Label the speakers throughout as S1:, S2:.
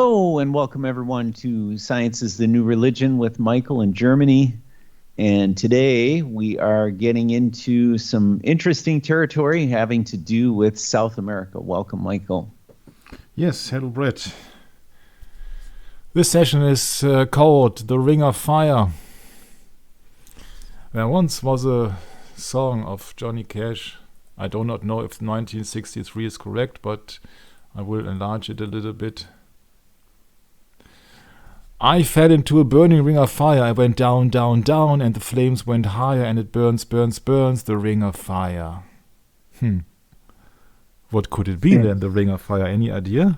S1: Hello and welcome everyone to Science is the New Religion with Michael in Germany. And today we are getting into some interesting territory having to do with South America. Welcome, Michael.
S2: Yes, hello, Brett. This session is called The Ring of Fire. There once was a song of Johnny Cash. I do not know if 1963 is correct, but I will enlarge it a little bit. I fell into a burning ring of fire. I went down, down, down, and the flames went higher, and it burns, burns, burns, the ring of fire. What could it be then, the ring of fire? Any idea?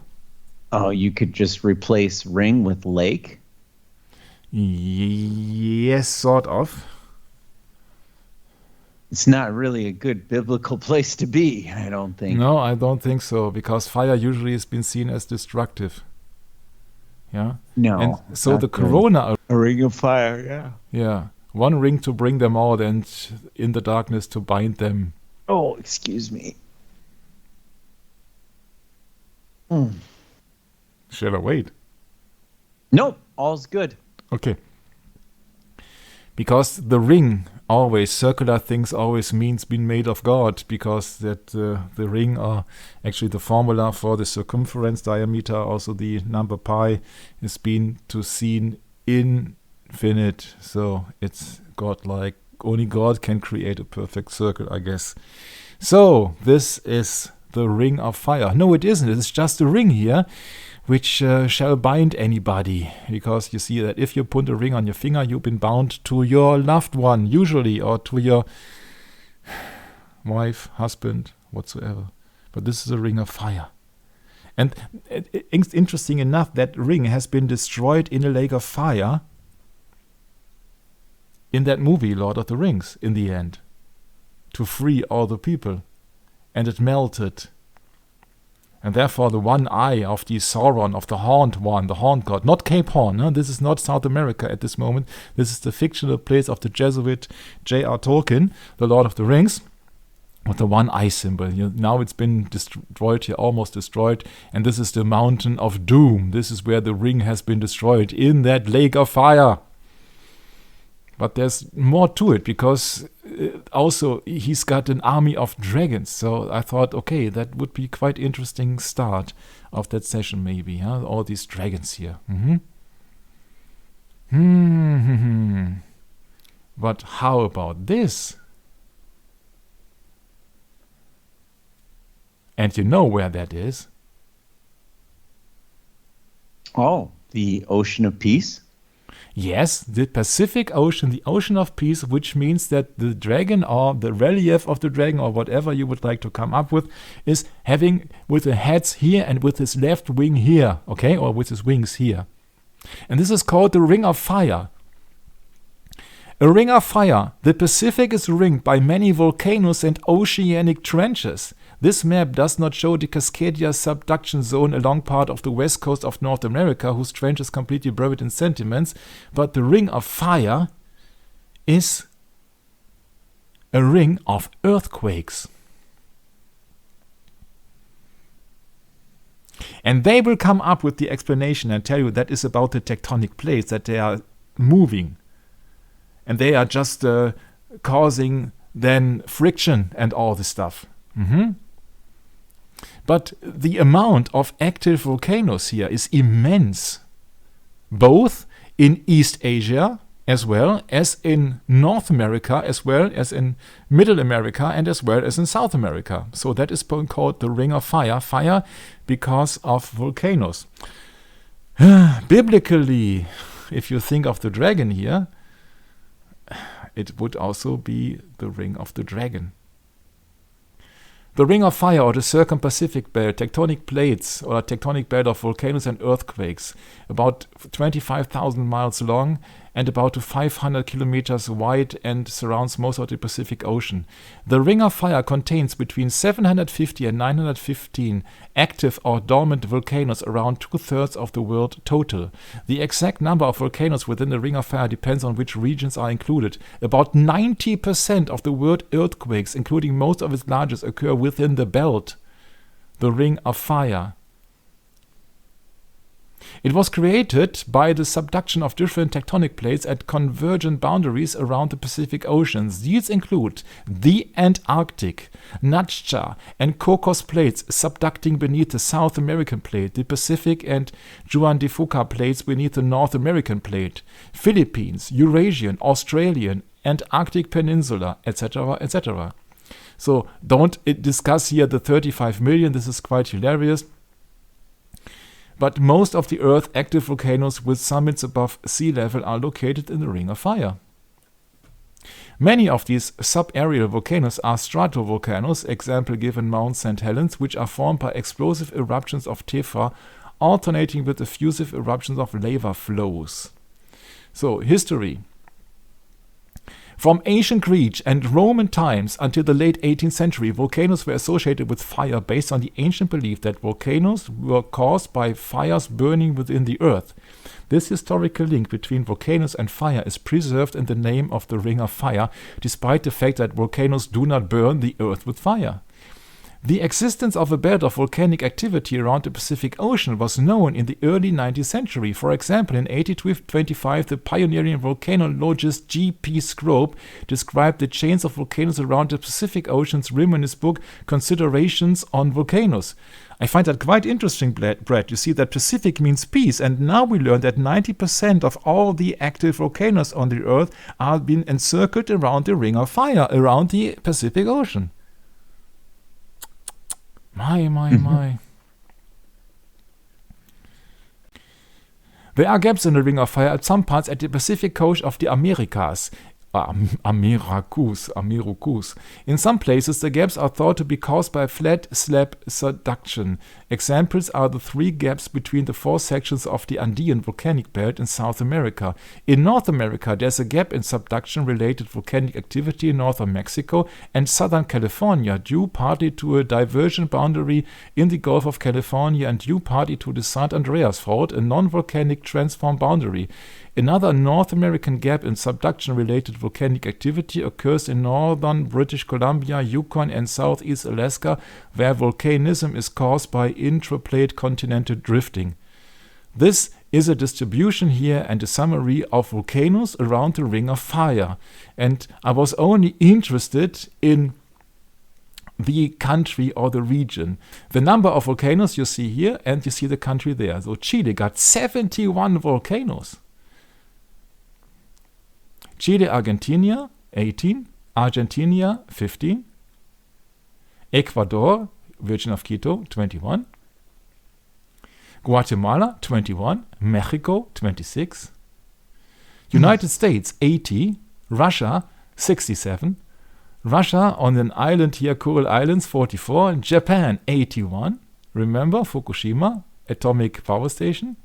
S1: Oh, you could just replace ring with lake?
S2: Yes, sort of.
S1: It's not really a good biblical place to be, I don't think.
S2: No, I don't think so, because fire usually has been seen as destructive. Yeah.
S1: No.
S2: And so the corona,
S1: a ring of fire, yeah.
S2: Yeah. One ring to bring them out, and in the darkness to bind them.
S1: Oh, excuse me.
S2: Shall I wait?
S1: Nope, all's good.
S2: Okay. Because the ring always, circular things always means being made of God, because that the ring are actually the formula for the circumference diameter, also the number pi is being to seen infinite. So it's God-like. Only God can create a perfect circle, I guess. So this is the ring of fire. No, it isn't. It's just a ring here, which shall bind anybody. Because you see that if you put a ring on your finger, you've been bound to your loved one, usually, or to your wife, husband, whatsoever. But this is a ring of fire. And interesting enough, that ring has been destroyed in a lake of fire in that movie, Lord of the Rings, in the end, to free all the people. And it melted. And therefore the one eye of the Sauron, of the Horned One, the Horned God, not Cape Horn, no? This is not South America at this moment. This is the fictional place of the Jesuit J.R. Tolkien, the Lord of the Rings, with the one eye symbol. Now it's been destroyed here, almost destroyed, and this is the Mountain of Doom. This is where the ring has been destroyed, in that lake of fire. But there's more to it, because also he's got an army of dragons. So I thought, okay, that would be quite interesting start of that session maybe. Huh? All these dragons here. But how about this? And you know where that is?
S1: Oh, the Ocean of Peace?
S2: Yes, the Pacific Ocean, the Ocean of Peace, which means that the dragon, or the relief of the dragon, or whatever you would like to come up with, is having with the heads here and with his left wing here, okay, or with his wings here. And this is called the Ring of Fire. A ring of fire. The Pacific is ringed by many volcanoes and oceanic trenches. This map does not show the Cascadia subduction zone along part of the west coast of North America, whose trench is completely buried in sediments, but the Ring of Fire is a ring of earthquakes. And they will come up with the explanation and tell you that is about the tectonic plates, that they are moving. And they are just causing then friction and all this stuff. But the amount of active volcanoes here is immense, both in East Asia as well as in North America, as well as in Middle America, and as well as in South America. So that is called the Ring of Fire. Fire because of volcanoes. Biblically, if you think of the dragon here, it would also be the Ring of the Dragon. The Ring of Fire, or the Circum-Pacific Belt, tectonic plates, or a tectonic belt of volcanoes and earthquakes, about 25,000 miles long and about 500 kilometers wide, and surrounds most of the Pacific Ocean. The Ring of Fire contains between 750 and 915 active or dormant volcanoes, around 2/3 of the world total. The exact number of volcanoes within the Ring of Fire depends on which regions are included. About 90% of the world earthquakes, including most of its largest, occur within the belt, the Ring of Fire. It was created by the subduction of different tectonic plates at convergent boundaries around the Pacific Oceans. These include the Antarctic, Nachta, and Cocos plates subducting beneath the South American plate, the Pacific and Juan de Fuca plates beneath the North American plate, Philippines, Eurasian, Australian, Antarctic Peninsula, etc., etc. So don't discuss here the 35 million, this is quite hilarious. But most of the Earth's active volcanoes with summits above sea level are located in the Ring of Fire. Many of these subaerial volcanoes are stratovolcanoes, example given Mount St. Helens, which are formed by explosive eruptions of tephra alternating with effusive eruptions of lava flows. So, history. From ancient Greek and Roman times until the late 18th century, volcanoes were associated with fire based on the ancient belief that volcanoes were caused by fires burning within the earth. This historical link between volcanoes and fire is preserved in the name of the Ring of Fire, despite the fact that volcanoes do not burn the earth with fire. The existence of a belt of volcanic activity around the Pacific Ocean was known in the early 19th century. For example, in 1825, the pioneering volcanologist G.P. Scrope described the chains of volcanoes around the Pacific Ocean's rim in his book Considerations on Volcanoes. I find that quite interesting, Brad. You see that Pacific means peace, and now we learn that 90% of all the active volcanoes on the Earth are being encircled around the Ring of Fire, around the Pacific Ocean. My. There are gaps in the Ring of Fire at some parts at the Pacific coast of the Americas. Americus. In some places, the gaps are thought to be caused by flat slab subduction. Examples are the three gaps between the four sections of the Andean volcanic belt in South America. In North America, there's a gap in subduction-related volcanic activity in northern Mexico and southern California, due partly to a divergent boundary in the Gulf of California and due partly to the San Andreas Fault, a non-volcanic transform boundary. Another North American gap in subduction-related volcanic activity occurs in northern British Columbia, Yukon, and southeast Alaska, where volcanism is caused by intraplate continental drifting. This is a distribution here and a summary of volcanoes around the Ring of Fire. And I was only interested in the country or the region. The number of volcanoes you see here, and you see the country there. So Chile got 71 volcanoes. Chile, Argentina, 18. Argentina, 15. Ecuador, Virgin of Quito, 21. Guatemala, 21. Mexico, 26. United States, 80. Russia, 67. Russia on an island here, Kuril Islands, 44. Japan, 81. Remember Fukushima, atomic power station.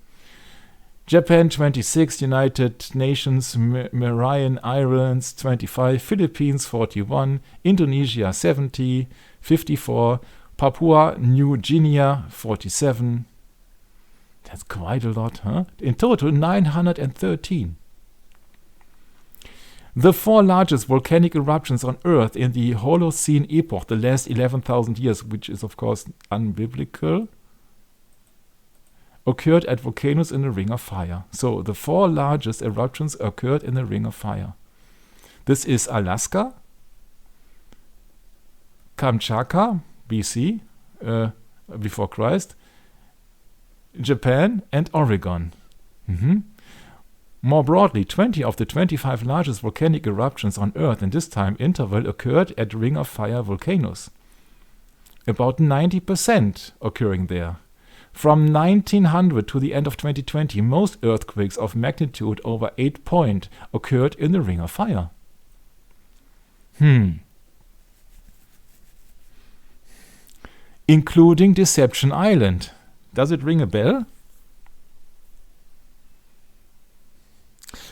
S2: Japan 26, United Nations, Marian Islands 25, Philippines 41, Indonesia 70, 54, Papua New Guinea 47. That's quite a lot, huh? In total, 913. The four largest volcanic eruptions on Earth in the Holocene epoch, the last 11,000 years, which is of course unbiblical, occurred at volcanoes in the Ring of Fire. So the four largest eruptions occurred in the Ring of Fire. This is Alaska, Kamchatka, BC, before Christ, Japan, and Oregon. More broadly, 20 of the 25 largest volcanic eruptions on Earth in this time interval occurred at Ring of Fire volcanoes. About 90% occurring there. From 1900 to the end of 2020, most earthquakes of magnitude over 8 point occurred in the Ring of Fire. Including Deception Island. Does it ring a bell?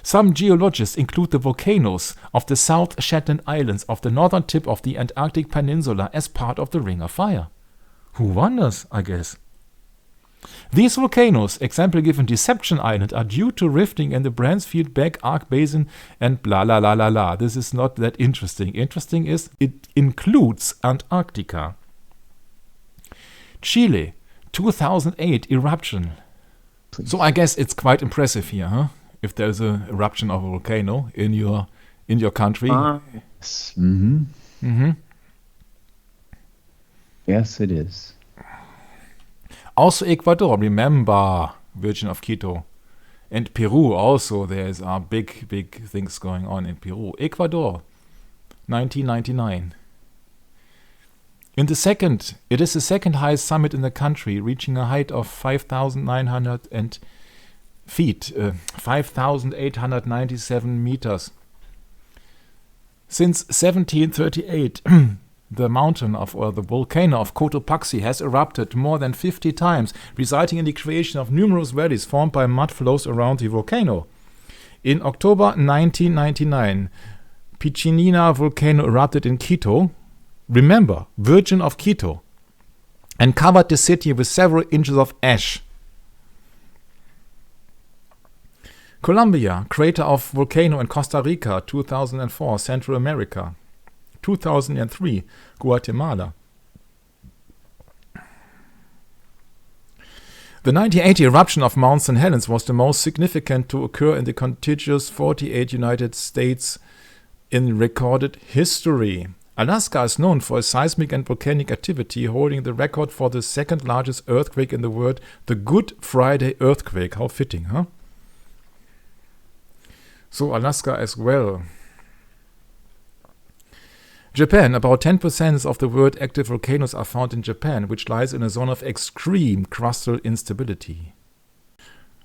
S2: Some geologists include the volcanoes of the South Shetland Islands of the northern tip of the Antarctic Peninsula as part of the Ring of Fire. Who wonders, I guess. These volcanoes, example given Deception Island, are due to rifting in the Bransfield Back Arc Basin and blah la la la la. This is not that interesting. Interesting is it includes Antarctica. Chile, 2008 eruption.
S1: please.
S2: So I guess it's quite impressive here, huh? If there's an eruption of a volcano in your country.
S1: Yes. Mm-hmm.
S2: Mm-hmm.
S1: Yes, it is.
S2: Also Ecuador, remember, Virgin of Quito. And Peru also, there's big things going on in Peru. Ecuador, 1999. It is the second highest summit in the country, reaching a height of 5,900 feet, 5,897 meters. Since 1738, the volcano of Cotopaxi has erupted more than 50 times, resulting in the creation of numerous valleys formed by mud flows around the volcano. In October 1999, Pichinina volcano erupted in Quito. Remember, Virgin of Quito, and covered the city with several inches of ash. Colombia, crater of volcano in Costa Rica, 2004, Central America. 2003, Guatemala. The 1980 eruption of Mount St. Helens was the most significant to occur in the contiguous 48 United States in recorded history. Alaska is known for its seismic and volcanic activity, holding the record for the second largest earthquake in the world, the Good Friday earthquake. How fitting, huh? So Alaska as well. Japan. About 10% of the world's active volcanoes are found in Japan, which lies in a zone of extreme crustal instability.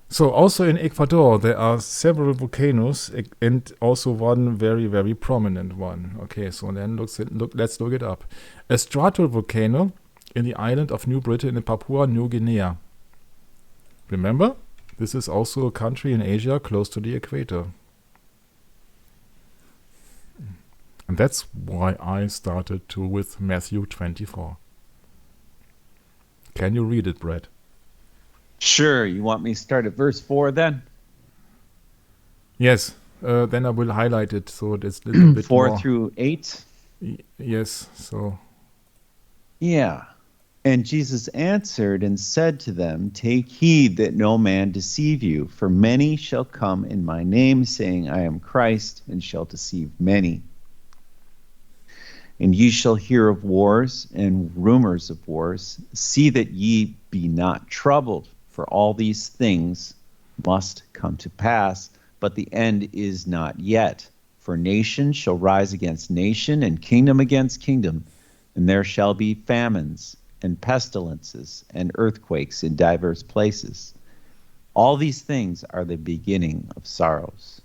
S2: So also in Ecuador there are several volcanoes and also one very, very prominent one. Okay, so then let's look it up. A stratovolcano in the island of New Britain in Papua New Guinea. Remember? This is also a country in Asia close to the equator. And that's why I started with Matthew 24. Can you read it, Brad?
S1: Sure. You want me to start at verse 4 then?
S2: Yes. Then I will highlight it so it's a little bit
S1: 4
S2: more.
S1: through 8?
S2: Yes. So.
S1: Yeah. And Jesus answered and said to them, "Take heed that no man deceive you, for many shall come in my name, saying, I am Christ, and shall deceive many. And ye shall hear of wars and rumors of wars. See that ye be not troubled, for all these things must come to pass, but the end is not yet. For nation shall rise against nation, and kingdom against kingdom, and there shall be famines and pestilences and earthquakes in divers places. All these things are the beginning of sorrows."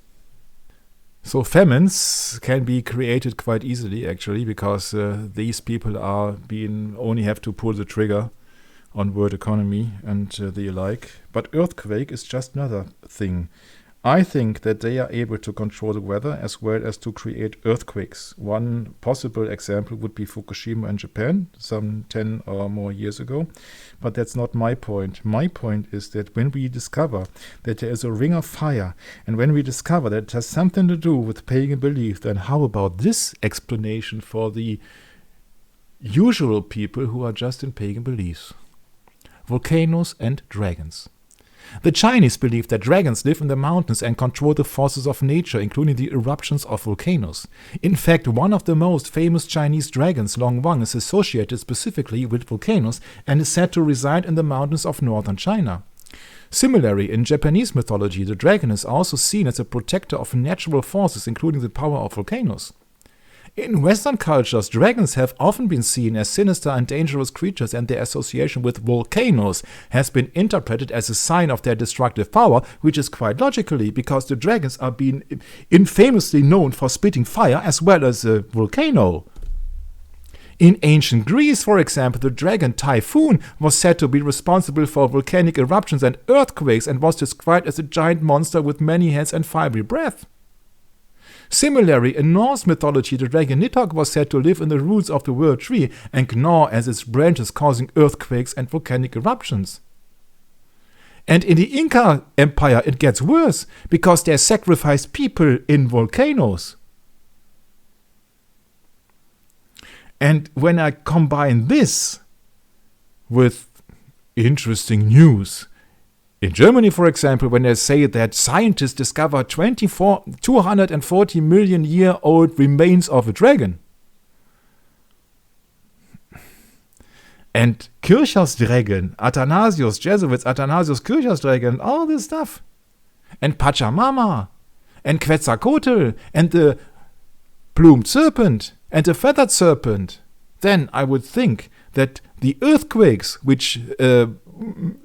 S2: So famines can be created quite easily, actually, because these people only have to pull the trigger on world economy and the like. But earthquake is just another thing. I think that they are able to control the weather as well as to create earthquakes. One possible example would be Fukushima in Japan, some 10 or more years ago. But that's not my point. My point is that when we discover that there is a ring of fire, and when we discover that it has something to do with pagan belief, then how about this explanation for the usual people who are just in pagan beliefs? Volcanoes and dragons. The Chinese believe that dragons live in the mountains and control the forces of nature, including the eruptions of volcanoes. In fact, one of the most famous Chinese dragons, Long Wang, is associated specifically with volcanoes and is said to reside in the mountains of northern China. Similarly, in Japanese mythology, the dragon is also seen as a protector of natural forces, including the power of volcanoes. In Western cultures, dragons have often been seen as sinister and dangerous creatures, and their association with volcanoes has been interpreted as a sign of their destructive power, which is quite logically, because the dragons are being infamously known for spitting fire as well as a volcano. In ancient Greece, for example, the dragon Typhoon was said to be responsible for volcanic eruptions and earthquakes and was described as a giant monster with many heads and fiery breath. Similarly, in Norse mythology, the dragon Nidhogg was said to live in the roots of the world tree and gnaw at its branches, causing earthquakes and volcanic eruptions. And in the Inca Empire, it gets worse, because they sacrificed people in volcanoes. And when I combine this with interesting news In Germany, for example, when they say that scientists discovered 240 million year old remains of a dragon. And Kirchhoff's dragon, Athanasius, Jesuits, Athanasius Kirchhoff's dragon, all this stuff. And Pachamama, and Quetzalcoatl, and the plumed serpent, and the feathered serpent. Then I would think that the earthquakes which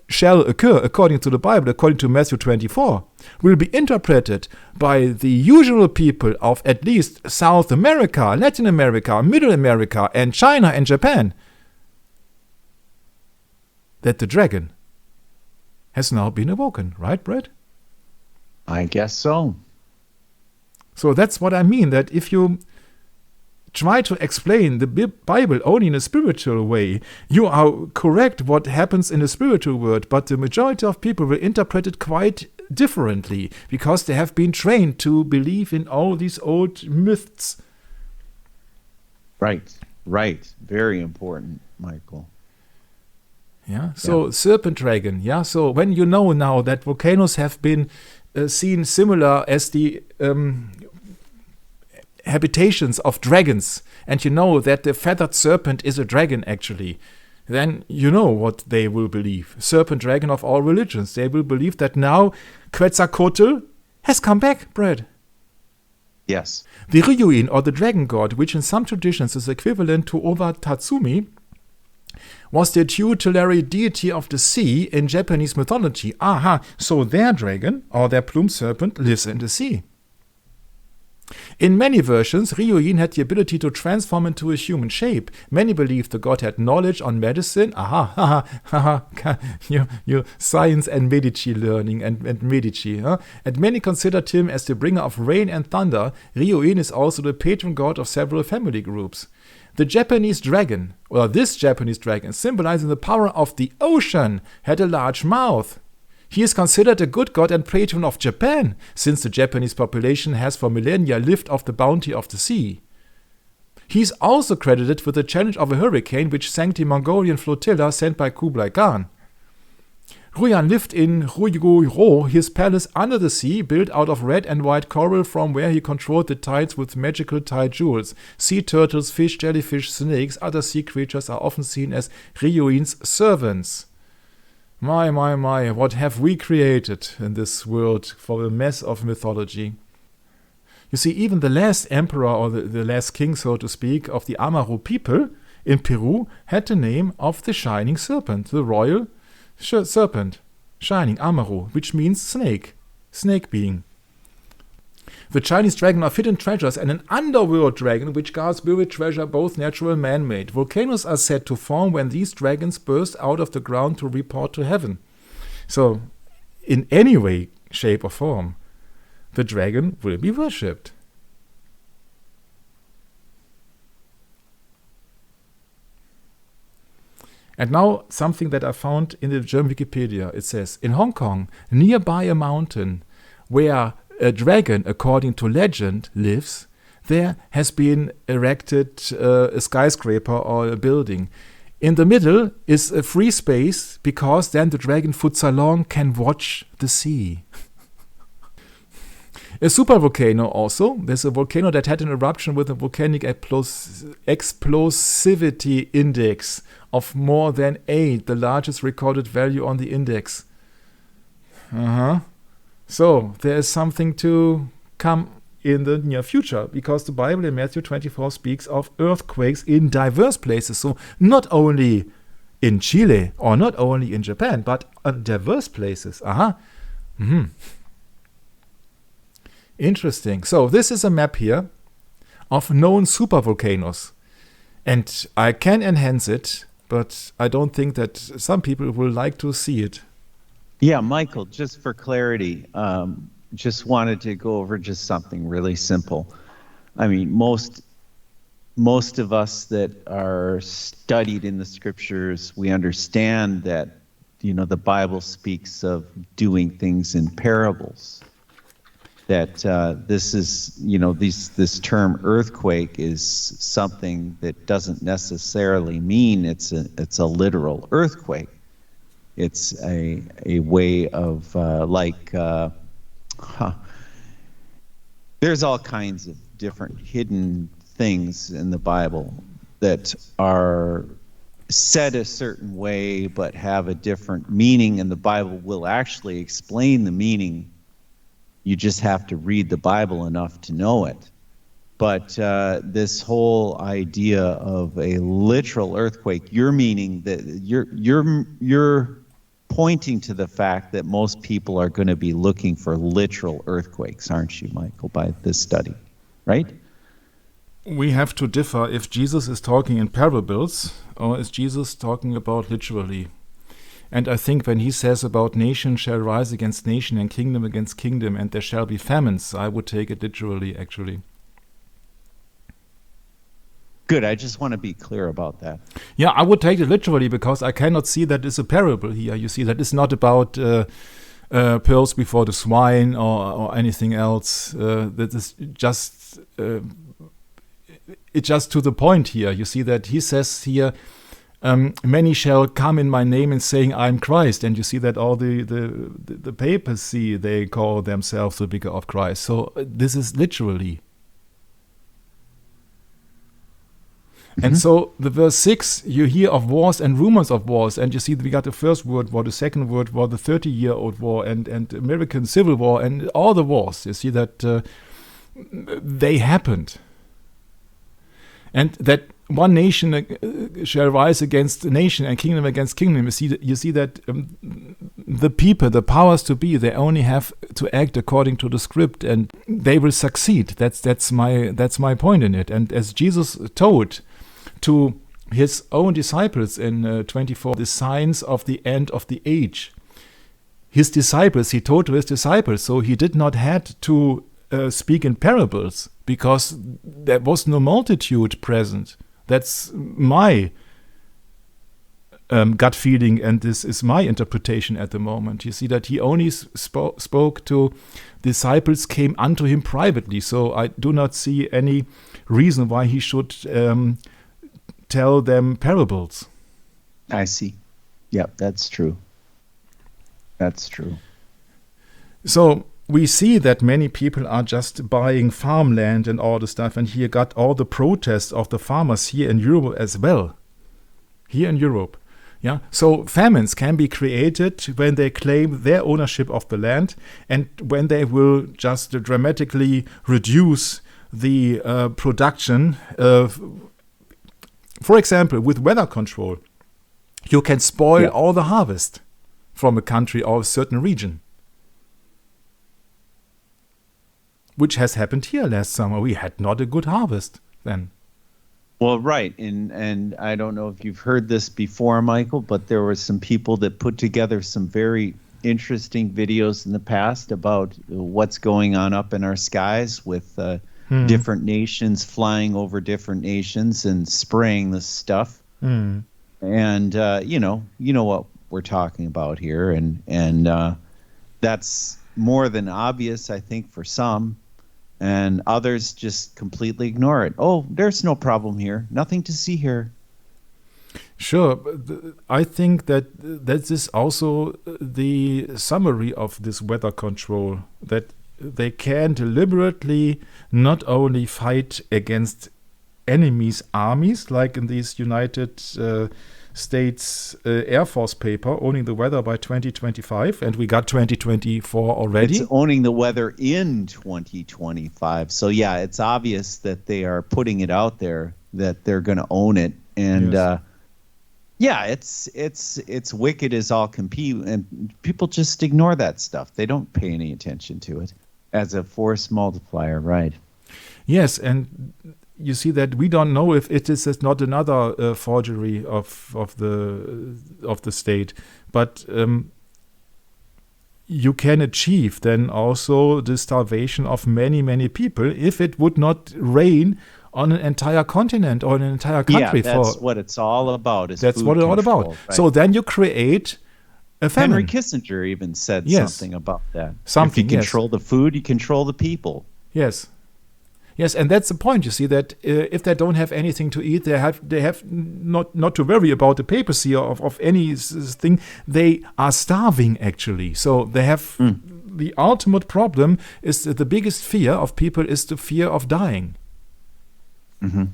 S2: shall occur according to the Bible, according to Matthew 24, will be interpreted by the usual people of at least South America, Latin America, Middle America, and China and Japan. That the dragon has now been awoken, right, Brett?
S1: I guess so.
S2: So that's what I mean, that if you try to explain the Bible only in a spiritual way, you are correct what happens in the spiritual world, but the majority of people will interpret it quite differently because they have been trained to believe in all these old myths.
S1: Right. Very important, Michael.
S2: Yeah. So serpent dragon. Yeah. So when you know now that volcanoes have been seen similar as the habitations of dragons, and you know that the feathered serpent is a dragon actually, then you know what they will believe. Serpent dragon of all religions. They will believe that now Quetzalcoatl has come back, Brad.
S1: Yes.
S2: The Ryuin, or the dragon god, which in some traditions is equivalent to Oba Tatsumi, was the tutelary deity of the sea in Japanese mythology. Aha, so their dragon, or their plumed serpent, lives in the sea. In many versions, Ryuin had the ability to transform into a human shape. Many believed the god had knowledge on medicine. You science and Medici learning and Medici. Huh? And many considered him as the bringer of rain and thunder. Ryuin is also the patron god of several family groups. The Japanese dragon, or this Japanese dragon, symbolizing the power of the ocean, had a large mouth. He is considered a good god and patron of Japan, since the Japanese population has for millennia lived off the bounty of the sea. He is also credited with the challenge of a hurricane which sank the Mongolian flotilla sent by Kublai Khan. Ruyan lived in Ruigoro, his palace under the sea, built out of red and white coral, from where he controlled the tides with magical tide jewels. Sea turtles, fish, jellyfish, snakes, other sea creatures are often seen as Ryuin's servants. My, what have we created in this world for a mess of mythology? You see, even the last emperor, or the last king, so to speak, of the Amaru people in Peru had the name of the shining serpent, the royal serpent, shining Amaru, which means snake being. The Chinese dragon of hidden treasures and an underworld dragon which guards buried treasure, both natural and man-made. Volcanoes are said to form when these dragons burst out of the ground to report to heaven. So, in any way, shape or form, the dragon will be worshipped. And now something that I found in the German Wikipedia. It says, in Hong Kong, nearby a mountain where a dragon, according to legend, lives, there has been erected a skyscraper or a building. In the middle is a free space, because then the dragon Futsalong can watch the sea. A supervolcano also. There's a volcano that had an eruption with a volcanic explosivity index of more than 8, the largest recorded value on the index. So there is something to come in the near future, because the Bible in Matthew 24 speaks of earthquakes in diverse places. So not only in Chile or not only in Japan, but in diverse places. Interesting. So this is a map here of known supervolcanoes. And I can enhance it, but I don't think that some people will like to see it.
S1: Yeah, Michael, just for clarity, just wanted to go over just something really simple. I mean, most of us that are studied in the scriptures, we understand that, the Bible speaks of doing things in parables. That this is, this term earthquake is something that doesn't necessarily mean it's a literal earthquake. It's a way of there's all kinds of different hidden things in the Bible that are said a certain way but have a different meaning, and the Bible will actually explain the meaning. You just have to read the Bible enough to know it. But this whole idea of a literal earthquake, you're meaning that you're pointing to the fact that most people are going to be looking for literal earthquakes, aren't you, Michael, by this study, right?
S2: We have to differ if Jesus is talking in parables or is Jesus talking about literally. And I think when he says about nation shall rise against nation and kingdom against kingdom and there shall be famines, I would take it literally, actually.
S1: Good, I just want to be clear about that.
S2: Yeah, I would take it literally because I cannot see that it's a parable here. You see, that is not about pearls before the swine or anything else. That is just... it's just to the point here. You see that he says here, many shall come in my name and saying I'm Christ. And you see that all the papacy, they call themselves the vicar of Christ. So this is literally. And so the verse 6, you hear of wars and rumors of wars. And you see we got the first World War, the second World War, the 30-year-old war and American Civil War and all the wars. You see that they happened. And that one nation shall rise against nation and kingdom against kingdom. You see that the people, the powers to be, they only have to act according to the script, and they will succeed. That's my point in it. And as Jesus told to his own disciples in 24, the signs of the end of the age. His disciples, he told to his disciples, so he did not had to speak in parables because there was no multitude present. That's my gut feeling, and this is my interpretation at the moment. You see that he only spoke to disciples, came unto him privately. So I do not see any reason why he should tell them parables.
S1: I see. Yep, that's true. That's true.
S2: So we see that many people are just buying farmland and all the stuff, and here got all the protests of the farmers here in Europe as well. Here in Europe. Yeah. So famines can be created when they claim their ownership of the land and when they will just dramatically reduce the production of, for example, with weather control. You can spoil all the harvest from a country or a certain region. Which has happened here last summer. We had not a good harvest then.
S1: Well, right. And I don't know if you've heard this before, Michael, but there were some people that put together some very interesting videos in the past about what's going on up in our skies with different nations flying over different nations and spraying this stuff. And, you know what we're talking about here. And that's more than obvious, I think, for some. And others just completely ignore it. Oh, there's no problem here. Nothing to see here.
S2: Sure. But I think that is also the summary of this weather control, that they can deliberately not only fight against enemies' armies, like in these United States Air Force paper, Owning the Weather by 2025, and we got 2024 already.
S1: It's Owning the Weather in 2025. So yeah, it's obvious that they are putting it out there that they're going to own it, and it's wicked as all compete, and people just ignore that stuff. They don't pay any attention to it as a force multiplier, right?
S2: Yes, and you see that we don't know if it is not another forgery of the state, but you can achieve then also the starvation of many people if it would not rain on an entire continent or an entire country.
S1: Yeah, that's what it's all about.
S2: That's what it's all about. Right? So then you create a famine.
S1: Henry Kissinger even said something about that.
S2: Something.
S1: If you control the food, you control the people.
S2: Yes. Yes, and that's the point. You see that if they don't have anything to eat, they have not to worry about the papacy of any thing. They are starving actually. So they have the ultimate problem is the biggest fear of people is the fear of dying.
S1: Mm-hmm.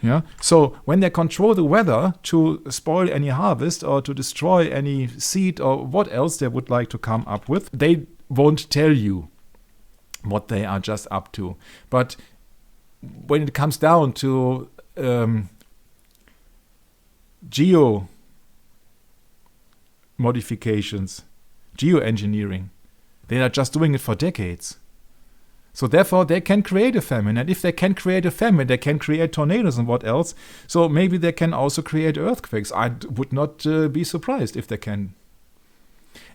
S2: Yeah. So when they control the weather to spoil any harvest or to destroy any seed or what else they would like to come up with, they won't tell you what they are just up to. But when it comes down to geo modifications, geoengineering, they are just doing it for decades. So therefore, they can create a famine. And if they can create a famine, they can create tornadoes and what else. So maybe they can also create earthquakes. I would not be surprised if they can.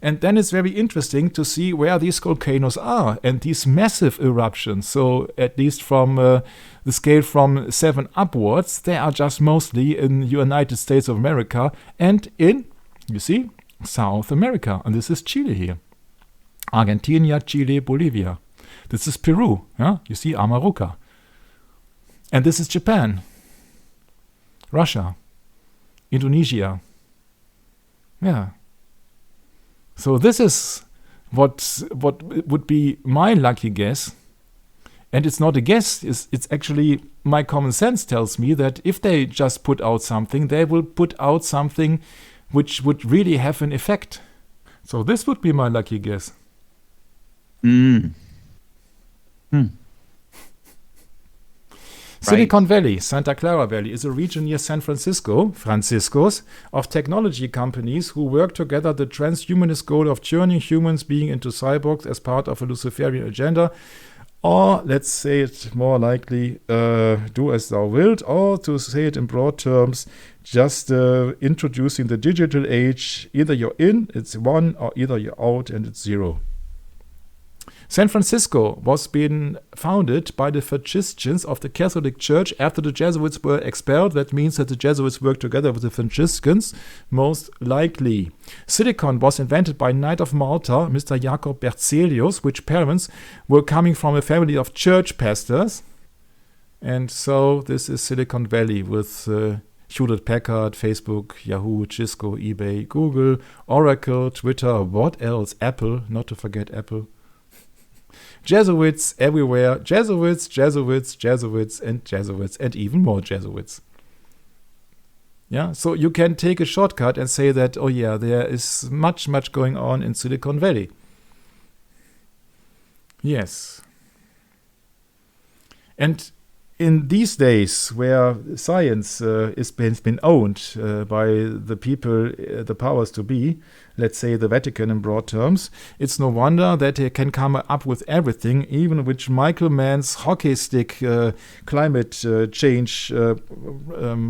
S2: And then it's very interesting to see where these volcanoes are and these massive eruptions. So at least from the scale from 7 upwards, they are just mostly in the United States of America and in, you see, South America. And this is Chile here. Argentina, Chile, Bolivia. This is Peru, yeah? You see Amaruca. And this is Japan, Russia, Indonesia. Yeah. So this is what would be my lucky guess. And it's not a guess, it's actually my common sense tells me that if they just put out something, they will put out something which would really have an effect. So this would be my lucky guess. Silicon Valley, Santa Clara Valley, is a region near San Francisco, Francisco's, of technology companies who work together the transhumanist goal of turning humans being into cyborgs as part of a Luciferian agenda. Or, let's say it more likely, do as thou wilt, or to say it in broad terms, just introducing the digital age. Either you're in, it's 1, or either you're out and it's 0. San Francisco was being founded by the Franciscans of the Catholic Church after the Jesuits were expelled. That means that the Jesuits worked together with the Franciscans, most likely. Silicon was invented by Knight of Malta, Mr. Jacob Berzelius, which parents were coming from a family of church pastors. And so this is Silicon Valley with Hewlett-Packard, Facebook, Yahoo, Cisco, eBay, Google, Oracle, Twitter, what else? Apple, not to forget Apple. Jesuits everywhere, Jesuits, and even more Jesuits. Yeah, so you can take a shortcut and say that, oh yeah, there is much going on in Silicon Valley. Yes. And in these days where science has been owned by the people, the powers to be, let's say the Vatican in broad terms, it's no wonder that they can come up with everything, even with Michael Mann's hockey stick climate change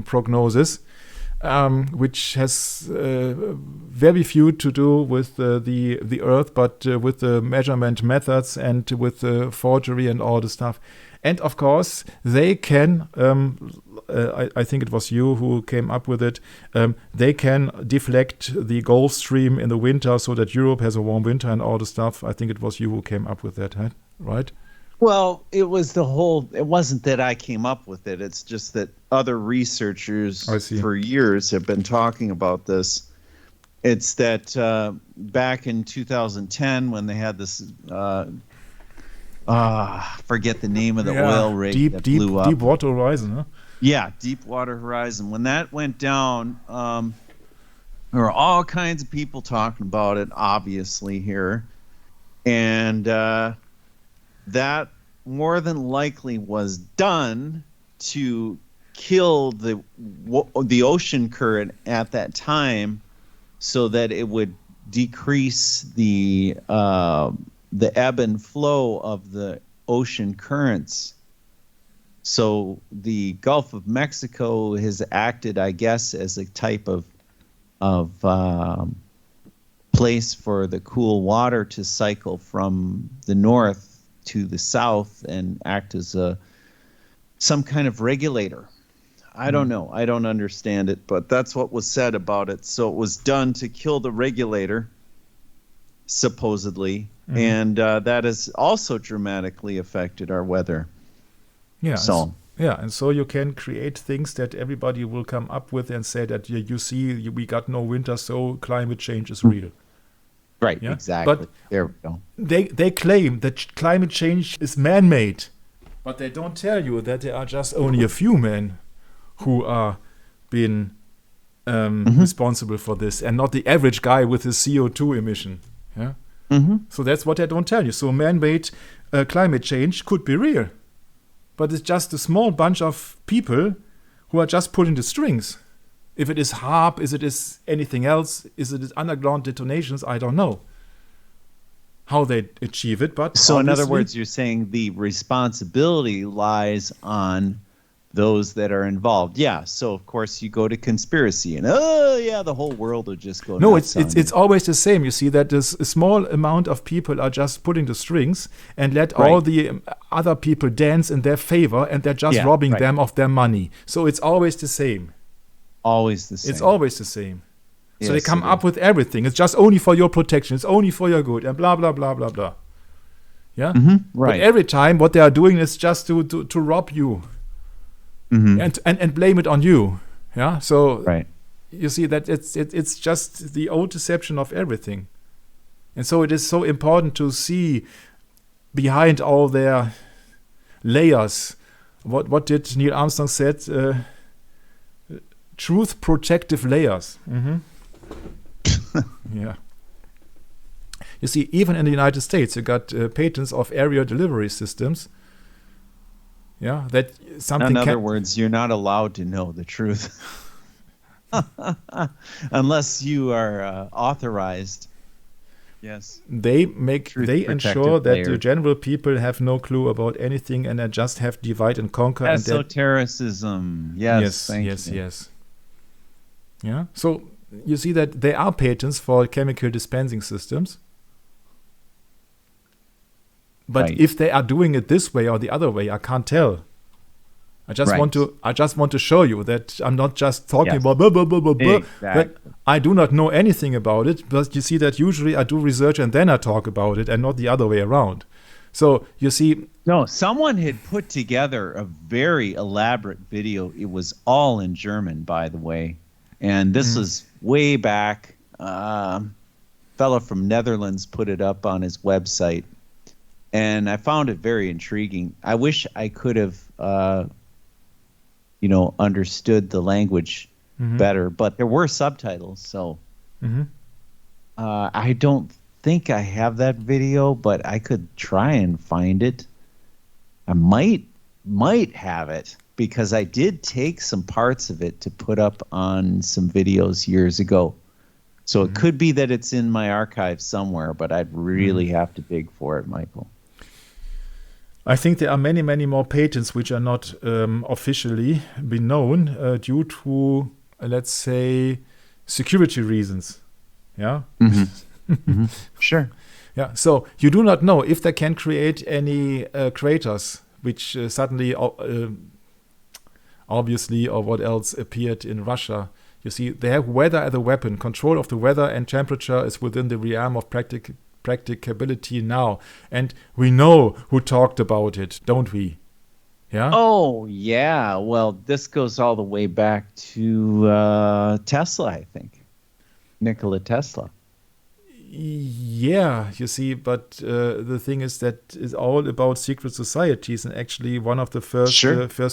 S2: prognosis, which has very few to do with the Earth, but with the measurement methods and with the forgery and all the stuff. And of course, they can, I think it was you who came up with it, they can deflect the Gulf Stream in the winter so that Europe has a warm winter and all the stuff. I think it was you who came up with that, right?
S1: Well, it wasn't that I came up with it. It's just that other researchers for years have been talking about this. It's that back in 2010 when they had this... forget the name of the oil rig that blew up.
S2: Deepwater Horizon, huh?
S1: Yeah, Deepwater Horizon. When that went down, there were all kinds of people talking about it, obviously, here. And that more than likely was done to kill the ocean current at that time so that it would decrease the ebb and flow of the ocean currents. So the Gulf of Mexico has acted, I guess, as a type of place for the cool water to cycle from the north to the south and act as some kind of regulator. I don't know. I don't understand it, but that's what was said about it. So it was done to kill the regulator, supposedly. And that has also dramatically affected our weather.
S2: Yeah.
S1: So.
S2: And so you can create things that everybody will come up with and say that you see we got no winter, so climate change is real.
S1: Right,
S2: yeah?
S1: Exactly.
S2: But
S1: there we go.
S2: They claim that climate change is man-made, but they don't tell you that there are just only a few men who are being responsible for this, and not the average guy with his CO2 emission. Yeah. So that's what they don't tell you. So man-made climate change could be real. But it's just a small bunch of people who are just pulling the strings. If it is HARP, is it is anything else, is it is underground detonations, I don't know how they achieve it. But
S1: so in other words, you're saying the responsibility lies on those that are involved. Yeah, so of course you go to conspiracy and the whole world will just go nuts.
S2: No, it's always the same. You see that this a small amount of people are just pulling the strings and let all the other people dance in their favor, and they're just robbing them of their money. So it's always the same.
S1: Always the same.
S2: It's always the same. So
S1: Yes,
S2: they come up with everything. It's just only for your protection. It's only for your good, and blah blah blah blah blah. Yeah,
S1: right.
S2: But every time, what they are doing is just to rob you. And blame it on you, yeah. So you see that it's just the old deception of everything, and so it is so important to see behind all their layers. What did Neil Armstrong said? Truth protective layers. Yeah. You see, even in the United States, you got patents of area delivery systems. Yeah, that something.
S1: In other words, you're not allowed to know the truth unless you are authorized. Yes.
S2: They ensure that the general people have no clue about anything, and they just have divide and conquer.
S1: Esotericism. Yes.
S2: Yes. Yeah. So you see that there are patents for chemical dispensing systems. But if they are doing it this way or the other way, I can't tell. I just want to show you that I'm not just talking about blah, blah, blah, blah, blah.
S1: Exactly.
S2: I do not know anything about it, but you see that usually I do research and then I talk about it, and not the other way around. So you see,
S1: no, someone had put together a very elaborate video. It was all in German, by the way, and this was way back. Fellow from Netherlands put it up on his website. And I found it very intriguing. I wish I could have, understood the language better, but there were subtitles. So I don't think I have that video, but I could try and find it. I might have it, because I did take some parts of it to put up on some videos years ago. So it could be that it's in my archive somewhere, but I'd really have to dig for it, Michael.
S2: I think there are many, many more patents which are not officially been known due to, let's say, security reasons. Yeah?
S1: Sure.
S2: Yeah. So you do not know if they can create any craters which suddenly, obviously, or what else appeared in Russia. You see, they have weather as a weapon. Control of the weather and temperature is within the realm of practicability now, and we know who talked about it, don't we? Yeah.
S1: Oh yeah. Well, this goes all the way back to Tesla, I think. Nikola Tesla.
S2: Yeah, you see, but the thing is that it's all about secret societies, and actually one of the first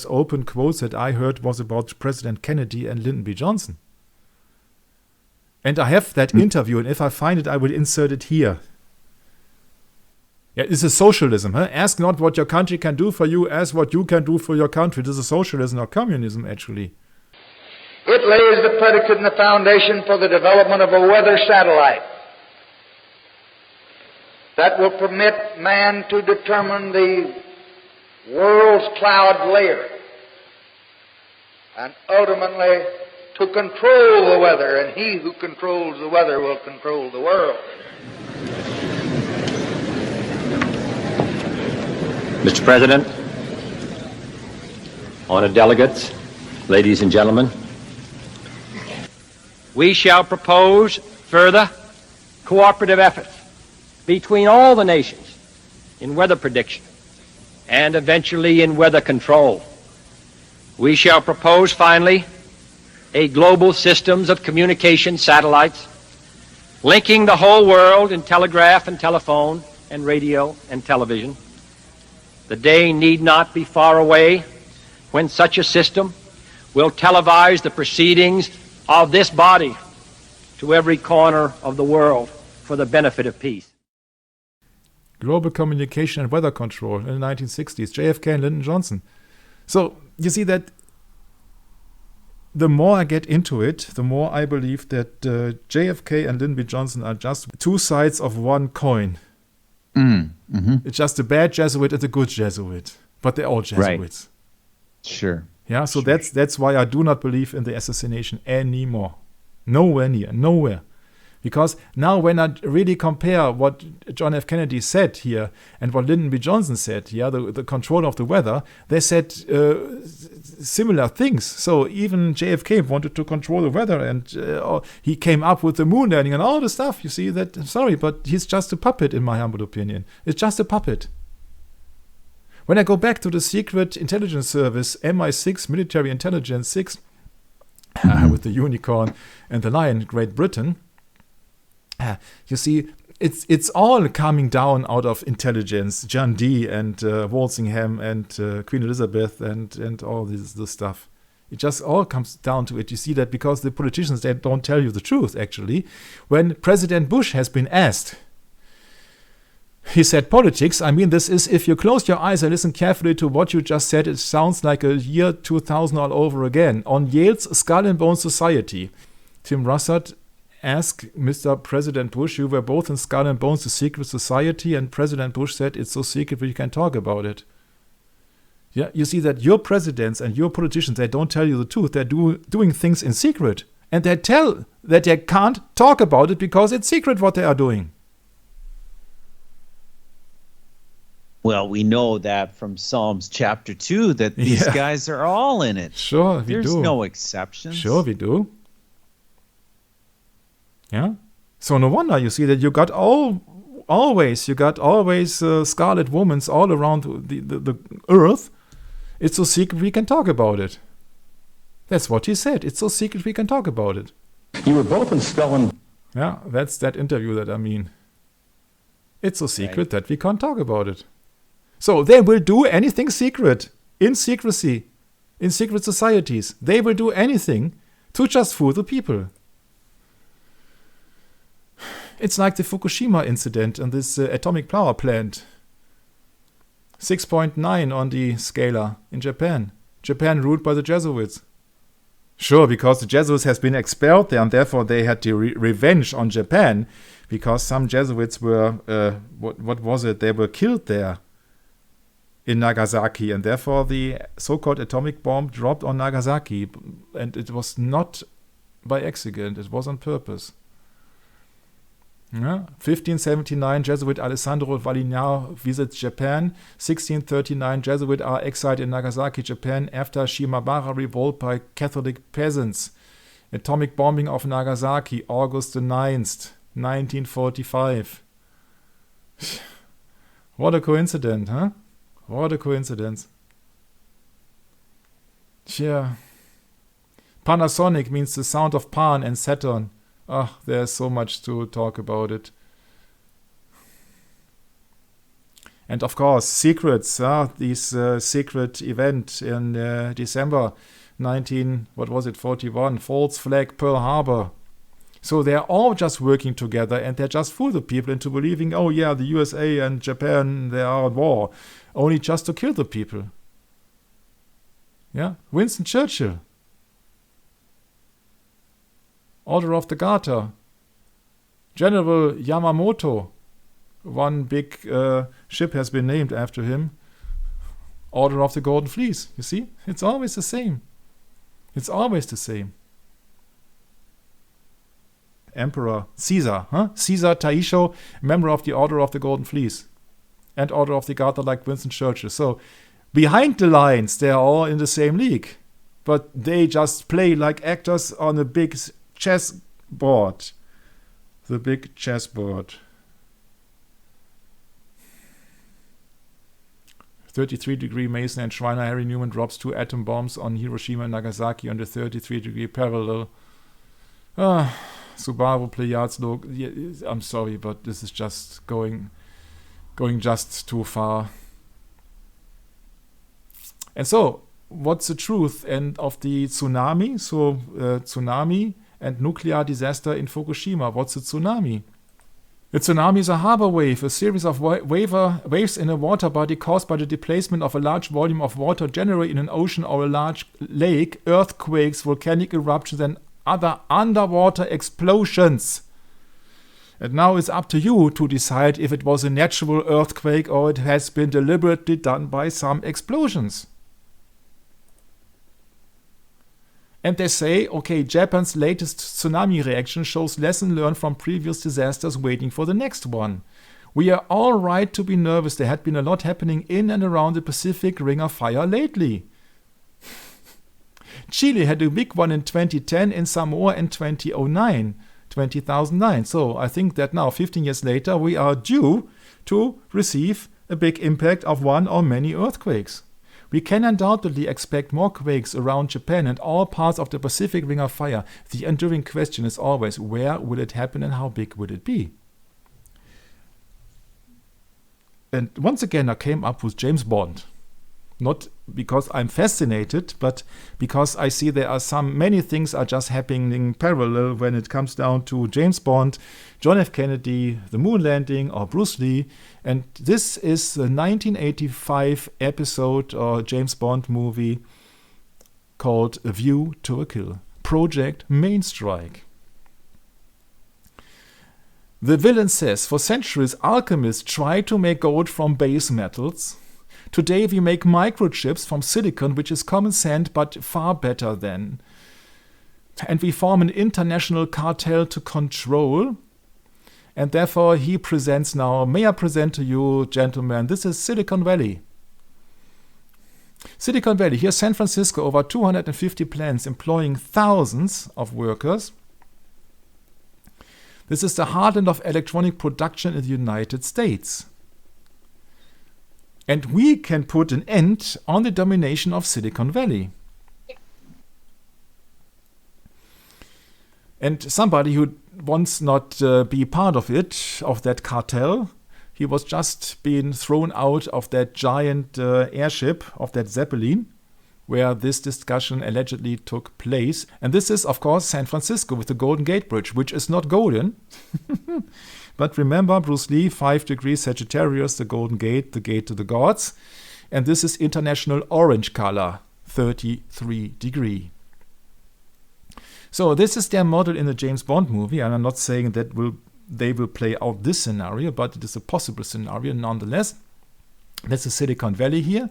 S2: open quotes that I heard was about President Kennedy and Lyndon B. Johnson. And I have that interview, and if I find it, I will insert it here. Yeah, it's a socialism. Huh? Ask not what your country can do for you, ask what you can do for your country. This is socialism or communism, actually.
S3: It lays the predicate and the foundation for the development of a weather satellite that will permit man to determine the world's cloud layer and ultimately to control the weather, and he who controls the weather will control the world.
S4: Mr. President, honored delegates, ladies and gentlemen, we shall propose further cooperative efforts between all the nations in weather prediction and eventually in weather control. We shall propose, finally, a global systems of communication satellites linking the whole world in telegraph and telephone and radio and television. The day need not be far away when such a system will televise the proceedings of this body to every corner of the world for the benefit of peace.
S2: Global communication and weather control in the 1960s, JFK and Lyndon Johnson. So you see that the more I get into it, the more I believe that JFK and Lyndon B. Johnson are just two sides of one coin.
S1: Mm-hmm.
S2: It's just a bad Jesuit and a good Jesuit, but they're all Jesuits.
S1: Right. Sure.
S2: Yeah, so that's why I do not believe in the assassination anymore. Nowhere near, nowhere. Because now when I really compare what John F. Kennedy said here and what Lyndon B. Johnson said, the control of the weather, they said similar things. So even JFK wanted to control the weather, and he came up with the moon landing and all the stuff. You see that? Sorry, but he's just a puppet, in my humble opinion. It's just a puppet. When I go back to the secret intelligence service, MI6, Military Intelligence 6, with the unicorn and the lion, Great Britain, you see, it's all coming down out of intelligence. John Dee and Walsingham and Queen Elizabeth and all this stuff. It just all comes down to it. You see that because the politicians, they don't tell you the truth, actually. When President Bush has been asked, he said, politics, I mean, this is, if you close your eyes and listen carefully to what you just said, it sounds like a year 2000 all over again. On Yale's Skull and Bones Society, Tim Russert asked Mr. President Bush, you were both in Skull and Bones, the secret society, and President Bush said, it's so secret we can talk about it. Yeah, you see that your presidents and your politicians, they don't tell you the truth. They're doing things in secret. And they tell that they can't talk about it because it's secret what they are doing.
S1: Well, we know that from Psalms chapter 2 that these guys are all in it.
S2: Sure, we do.
S1: There's no exceptions.
S2: Sure, we do. Yeah. So no wonder you see that you got always scarlet women all around the earth. It's so secret we can talk about it. That's what he said. It's so secret we can talk about it.
S5: You were both in Skull and...
S2: Yeah, that's that interview that I mean. It's so secret that we can't talk about it. So they will do anything secret, in secrecy, in secret societies. They will do anything to just fool the people. It's like the Fukushima incident and this atomic power plant. 6.9 on the scala in Japan. Japan ruled by the Jesuits. Sure, because the Jesuits has been expelled there, and therefore they had the revenge on Japan, because some Jesuits were, what was it? They were killed there in Nagasaki, and therefore the so-called atomic bomb dropped on Nagasaki, and it was not by accident, it was on purpose. Yeah. 1579, Jesuit Alessandro Valignano visits Japan. 1639, Jesuit are exiled in Nagasaki, Japan after Shimabara revolt by Catholic peasants. Atomic bombing of Nagasaki, August the 9th, 1945. What a coincidence, huh? What a coincidence. Yeah. Panasonic means the sound of Pan and Saturn. Ah, there's so much to talk about it. And of course, secrets. This secret event in December 41, false flag Pearl Harbor. So they're all just working together, and they just fool the people into believing, oh yeah, the USA and Japan, they are at war. Only just to kill the people. Yeah, Winston Churchill. Order of the Garter. General Yamamoto. One big ship has been named after him. Order of the Golden Fleece. You see? It's always the same. It's always the same. Emperor Caesar. Caesar Taisho, member of the Order of the Golden Fleece. And Order of the Garter like Winston Churchill. So, behind the lines, they are all in the same league. But they just play like actors on a big chessboard. The big chessboard. 33-degree Mason and Schreiner Harry Newman drops 2 atom bombs on Hiroshima and Nagasaki on the 33-degree parallel. Subaru Pleiades look. Yeah, I'm sorry, but this is just going just too far. And so, what's the truth and of the tsunami? So, tsunami and nuclear disaster in Fukushima. What's a tsunami? A tsunami is a harbor wave, a series of waves in a water body caused by the displacement of a large volume of water generally in an ocean or a large lake, earthquakes, volcanic eruptions, and other underwater explosions. And now it's up to you to decide if it was a natural earthquake or it has been deliberately done by some explosions. And they say, okay, Japan's latest tsunami reaction shows lesson learned from previous disasters waiting for the next one. We are all right to be nervous. There had been a lot happening in and around the Pacific Ring of Fire lately. Chile had a big one in 2010, in Samoa in 2009. So I think that now, 15 years later, we are due to receive a big impact of one or many earthquakes. We can undoubtedly expect more quakes around Japan and all parts of the Pacific Ring of Fire. The enduring question is always, where will it happen and how big will it be? And once again, I came up with James Bond. Not because I'm fascinated, but because I see there are many things are just happening parallel when it comes down to James Bond, John F. Kennedy, the moon landing, or Bruce Lee. And this is the 1985 episode or James Bond movie called A View to a Kill, Project Mainstrike. The villain says, for centuries, alchemists tried to make gold from base metals. Today we make microchips from silicon, which is common sand, but far better than. And we form an international cartel to control. And therefore he presents now, may I present to you, gentlemen, this is Silicon Valley. Silicon Valley, here's San Francisco, over 250 plants employing thousands of workers. This is the heartland of electronic production in the United States. And we can put an end on the domination of Silicon Valley. And somebody who wants not be part of it, of that cartel, he was just being thrown out of that giant airship, of that Zeppelin, where this discussion allegedly took place. And this is, of course, San Francisco with the Golden Gate Bridge, which is not golden. But remember, Bruce Lee, 5 degrees Sagittarius, the Golden Gate, the gate to the gods. And this is international orange color, 33 degree. So this is their model in the James Bond movie. And I'm not saying that they will play out this scenario, but it is a possible scenario nonetheless. This is Silicon Valley here.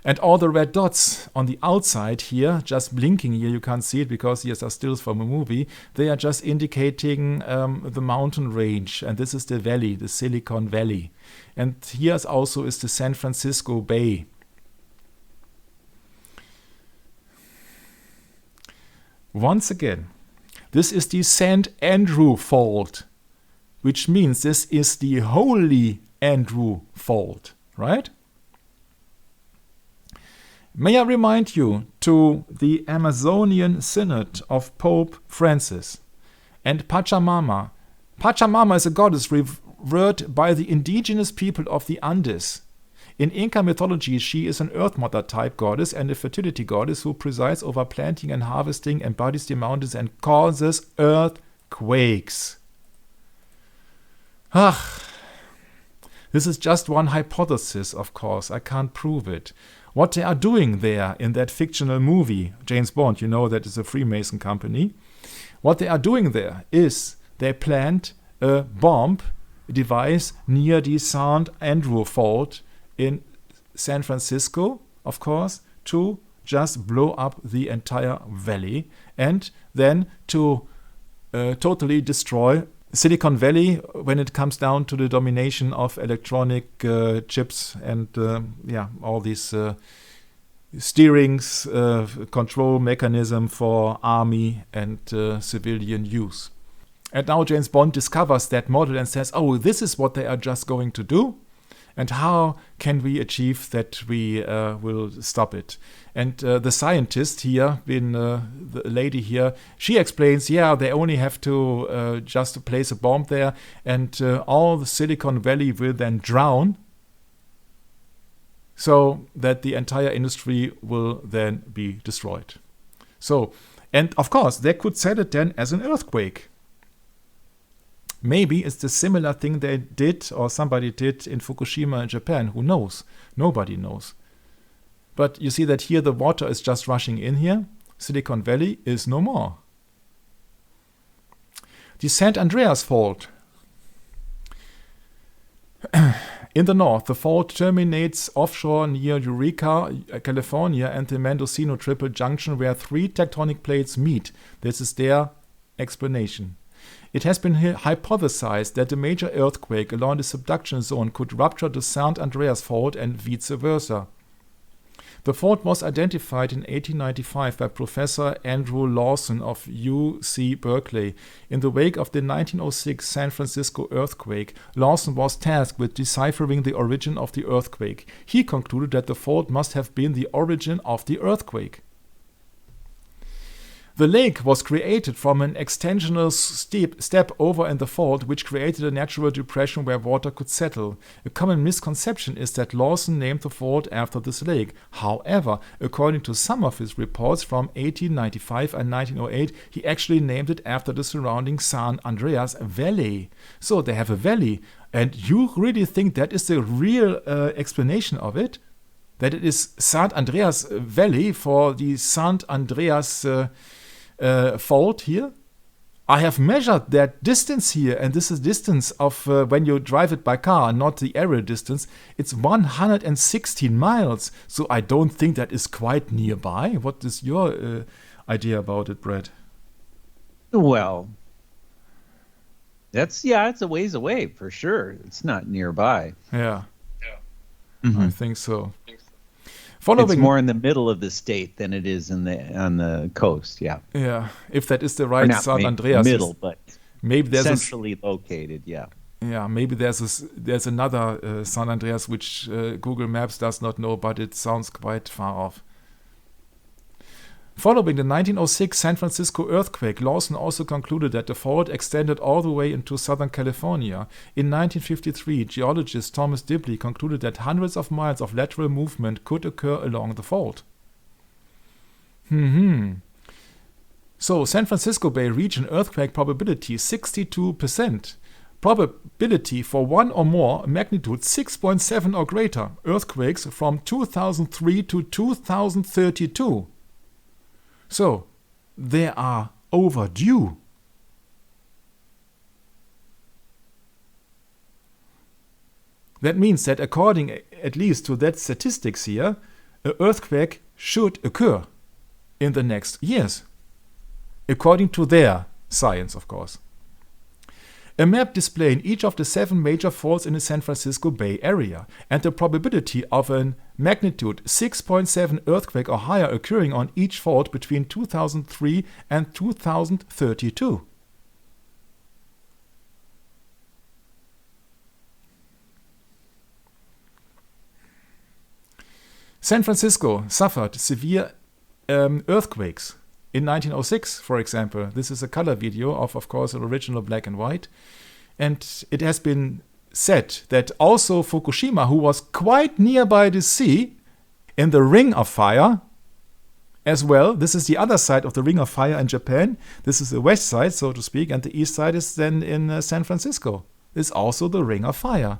S2: And all the red dots on the outside here, just blinking here, you can't see it because these are stills from a movie. They are just indicating the mountain range. And this is the valley, the Silicon Valley. And here also is the San Francisco Bay. Once again, this is the St. Andrew Fault, which means this is the Holy Andrew Fault, right? May I remind you to the Amazonian Synod of Pope Francis and Pachamama. Pachamama is a goddess revered by the indigenous people of the Andes. In Inca mythology, she is an Earth Mother type goddess and a fertility goddess who presides over planting and harvesting, embodies the mountains, and causes earthquakes. This is just one hypothesis, of course. I can't prove it. What they are doing there in that fictional movie, James Bond, you know that is a Freemason company. What they are doing there is they plant a bomb device near the St. Andrew Fault in San Francisco, of course, to just blow up the entire valley and then to totally destroy Silicon Valley when it comes down to the domination of electronic chips and all these steerings, control mechanism for army and civilian use. And now James Bond discovers that model and says, oh, this is what they are just going to do. And how can we achieve that we will stop it? And the scientist here, the lady here, she explains, they only have to just place a bomb there, and all the Silicon Valley will then drown, so that the entire industry will then be destroyed. So, and of course, they could set it then as an earthquake. Maybe it's the similar thing they did, or somebody did in Fukushima in Japan. Who knows? Nobody knows. But you see that here the water is just rushing in here. Silicon Valley is no more. The San Andreas Fault. In the north, the fault terminates offshore near Eureka, California, and the Mendocino Triple Junction, where 3 tectonic plates meet. This is their explanation. It has been hypothesized that a major earthquake along the subduction zone could rupture the San Andreas Fault and vice versa. The fault was identified in 1895 by Professor Andrew Lawson of UC Berkeley. In the wake of the 1906 San Francisco earthquake, Lawson was tasked with deciphering the origin of the earthquake. He concluded that the fault must have been the origin of the earthquake. The lake was created from an extensional step over in the fault, which created a natural depression where water could settle. A common misconception is that Lawson named the fault after this lake. However, according to some of his reports from 1895 and 1908, he actually named it after the surrounding San Andreas Valley. So they have a valley. And you really think that is the real explanation of it? That it is San Andreas Valley for the San Andreas fault here? I have measured that distance here, and this is distance of when you drive it by car, not the aerial distance. It's 116 miles, so I don't think that is quite nearby. What is your idea about it, Brad?
S1: Well, it's a ways away for sure. It's not nearby.
S2: Yeah.
S1: Mm-hmm.
S2: I think so.
S1: It's more in the middle of the state than it is on the coast. Yeah.
S2: Yeah. If that is the right San Andreas.
S1: Middle, but
S2: maybe there's
S1: centrally located. Yeah.
S2: Yeah. Maybe there's another San Andreas which Google Maps does not know, but it sounds quite far off. Following the 1906 San Francisco earthquake, Lawson also concluded that the fault extended all the way into Southern California. In 1953, geologist Thomas Dibley concluded that hundreds of miles of lateral movement could occur along the fault. So, San Francisco Bay region earthquake probability 62%. Probability for one or more magnitude 6.7 or greater earthquakes from 2003 to 2032. So, they are overdue. That means that according at least to that statistics here, an earthquake should occur in the next years. According to their science, of course. A map displaying each of the 7 major faults in the San Francisco Bay Area and the probability of a magnitude 6.7 earthquake or higher occurring on each fault between 2003 and 2032. San Francisco suffered severe earthquakes. In 1906, for example, this is a color video of course, an original black and white. And it has been said that also Fukushima, who was quite nearby the sea, in the Ring of Fire as well. This is the other side of the Ring of Fire in Japan. This is the west side, so to speak, and the east side is then in San Francisco. It's also the Ring of Fire.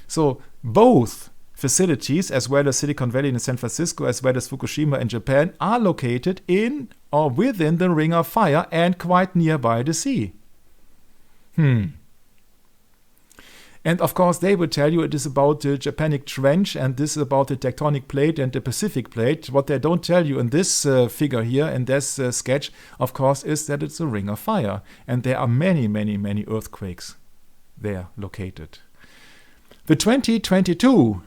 S2: So both facilities, as well as Silicon Valley in San Francisco, as well as Fukushima in Japan, are located in or within the Ring of Fire and quite nearby the sea. And of course, they will tell you it is about the Japanic Trench and this is about the tectonic plate and the Pacific plate. What they don't tell you in this figure here, in this sketch, of course, is that it's a Ring of Fire. And there are many, many, many earthquakes there located. The 2022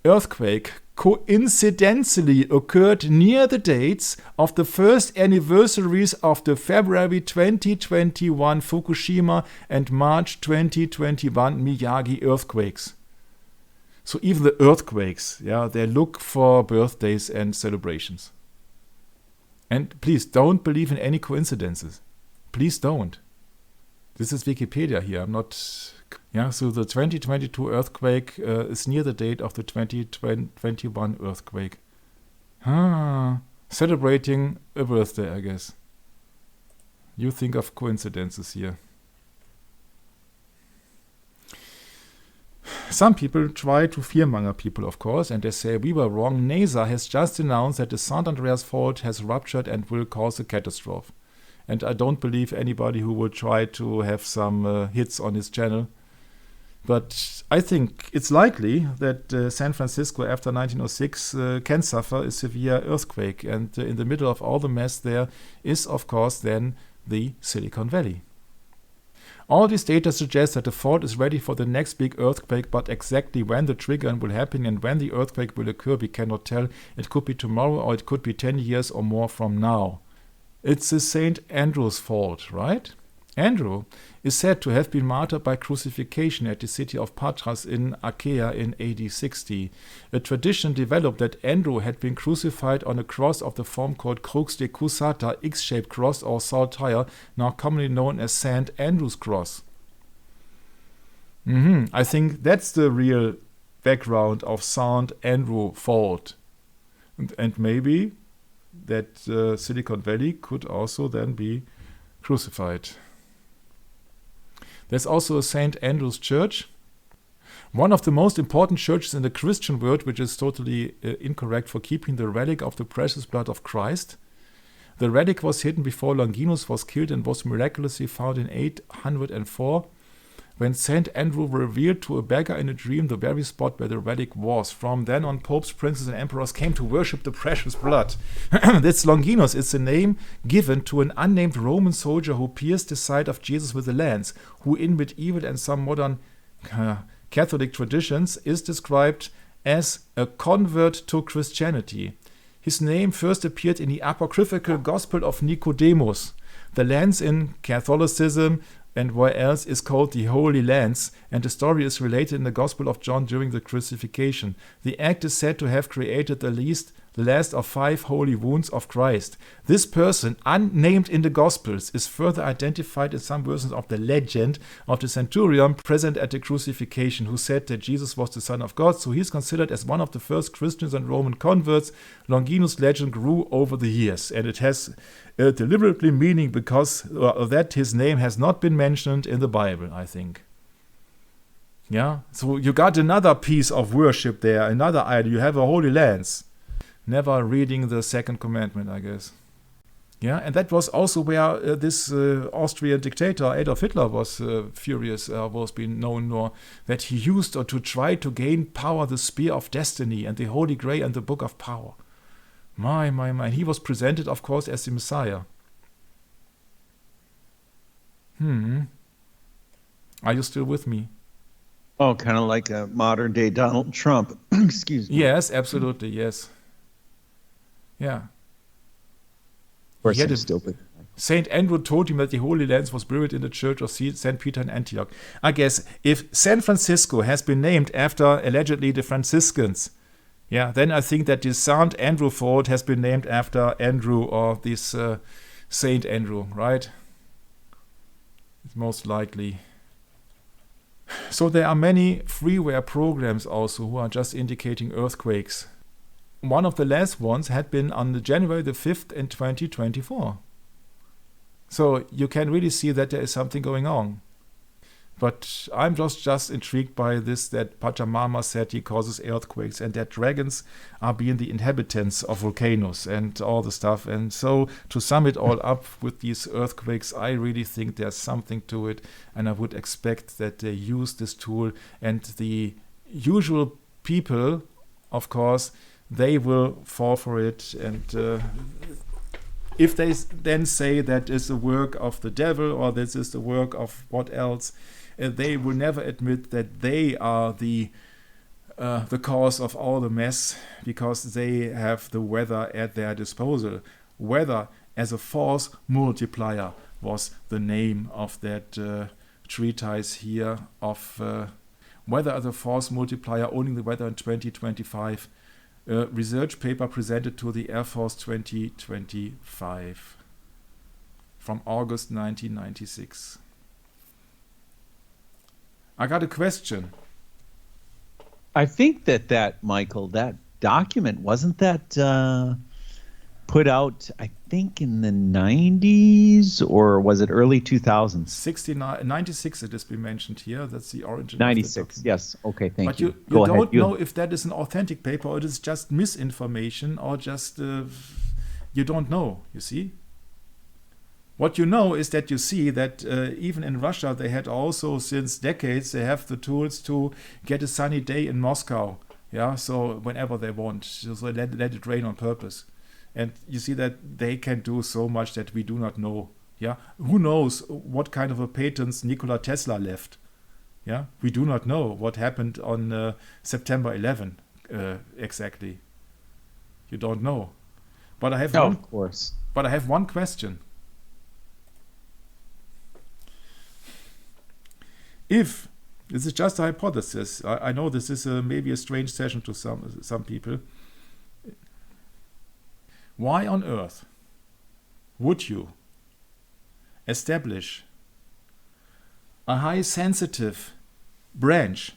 S2: earthquake coincidentally occurred near the dates of the first anniversaries of the February 2021 Fukushima and March 2021 Miyagi earthquakes. So even the earthquakes, they look for birthdays and celebrations. And please don't believe in any coincidences. Please don't. This is Wikipedia here. I'm not. So the 2022 earthquake is near the date of the 2021 earthquake. Celebrating a birthday, I guess. You think of coincidences here. Some people try to fearmonger people, of course, and they say, we were wrong. NASA has just announced that the San Andreas fault has ruptured and will cause a catastrophe. And I don't believe anybody who will try to have some hits on his channel. But I think it's likely that San Francisco after 1906 can suffer a severe earthquake. And in the middle of all the mess there is, of course, then the Silicon Valley. All this data suggests that the fault is ready for the next big earthquake, but exactly when the trigger will happen and when the earthquake will occur, we cannot tell. It could be tomorrow or it could be 10 years or more from now. It's the St. Andrew's fault, right? Andrew is said to have been martyred by crucifixion at the city of Patras in Achaia in AD 60. A tradition developed that Andrew had been crucified on a cross of the form called crux de Cusata, X-shaped cross or saltire, now commonly known as St. Andrew's cross. I think that's the real background of St. Andrew fault. And maybe that Silicon Valley could also then be crucified. There's also a St. Andrew's Church, one of the most important churches in the Christian world, which is totally incorrect, for keeping the relic of the precious blood of Christ. The relic was hidden before Longinus was killed and was miraculously found in 804, when St. Andrew revealed to a beggar in a dream the very spot where the relic was. From then on, popes, princes, and emperors came to worship the precious blood. This Longinus is the name given to an unnamed Roman soldier who pierced the side of Jesus with a lance, who in medieval and some modern Catholic traditions is described as a convert to Christianity. His name first appeared in the apocryphal Gospel of Nicodemus. The lance in Catholicism and where else is called the Holy Lance, and the story is related in the Gospel of John during the crucifixion. The act is said to have created the last of 5 holy wounds of Christ. This person, unnamed in the Gospels, is further identified in some versions of the legend of the centurion present at the crucifixion, who said that Jesus was the Son of God, so he is considered as one of the first Christians and Roman converts. Longinus' legend grew over the years, and it has deliberately meaning because that his name has not been mentioned in the Bible, I think. Yeah, so you got another piece of worship there, another idol. You have a holy lance. Never reading the second commandment, I guess. Yeah, and that was also where this Austrian dictator Adolf Hitler was furious, was being known more, that he used to try to gain power the spear of destiny and the Holy Grail and the Book of Power. My. He was presented, of course, as the Messiah. Are you still with me?
S1: Oh, kind of like a modern day Donald Trump. Excuse me.
S2: Yes, absolutely, yes. Yeah.
S1: Of course, I'm stupid.
S2: St. Andrew told him that the Holy Lance was buried in the church of St. Peter in Antioch. I guess if San Francisco has been named after, allegedly, the Franciscans, then I think that the St. Andrew fort has been named after Andrew or this St. Andrew, right? It's most likely. So there are many freeware programs also who are just indicating earthquakes. One of the last ones had been on the January the 5th in 2024. So you can really see that there is something going on. But I'm just intrigued by this, that Pachamama said he causes earthquakes and that dragons are being the inhabitants of volcanoes and all the stuff. And so to sum it all up with these earthquakes, I really think there's something to it. And I would expect that they use this tool, and the usual people, of course, they will fall for it. And if they then say that is the work of the devil or this is the work of what else, they will never admit that they are the cause of all the mess, because they have the weather at their disposal. Weather as a force multiplier was the name of that treatise here of weather as a force multiplier, owning the weather in 2025. Research paper presented to the Air Force 2025 from August 1996. I got a question.
S1: I think that Michael, that document, wasn't that put out, I think, in the 90s, or was it early 2000s?
S2: 96 it has been mentioned here. That's the origin
S1: 96,
S2: of the document.
S1: yes. Okay, thank you.
S2: But you don't know if that is an authentic paper or it is just misinformation or just, you don't know, you see? What you know is that you see that even in Russia, they had also, since decades, they have the tools to get a sunny day in Moscow. Yeah, so whenever they want, so let it rain on purpose. And you see that they can do so much that we do not know. Yeah, who knows what kind of a patents Nikola Tesla left? Yeah, we do not know what happened on September 11 exactly. You don't know. But I have
S1: of course.
S2: But I have one question. If this is just a hypothesis, I know this is maybe a strange session to some people. Why on earth would you establish a high sensitive branch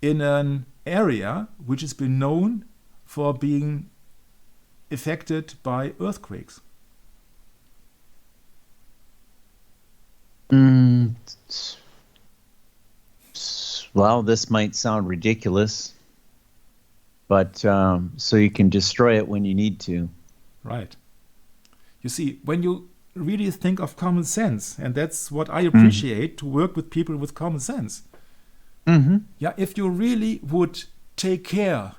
S2: in an area which has been known for being affected by earthquakes?
S1: Well, this might sound ridiculous, but so you can destroy it when you need to.
S2: Right. You see, when you really think of common sense, and that's what I appreciate, to work with people with common sense. Yeah, if you really would take care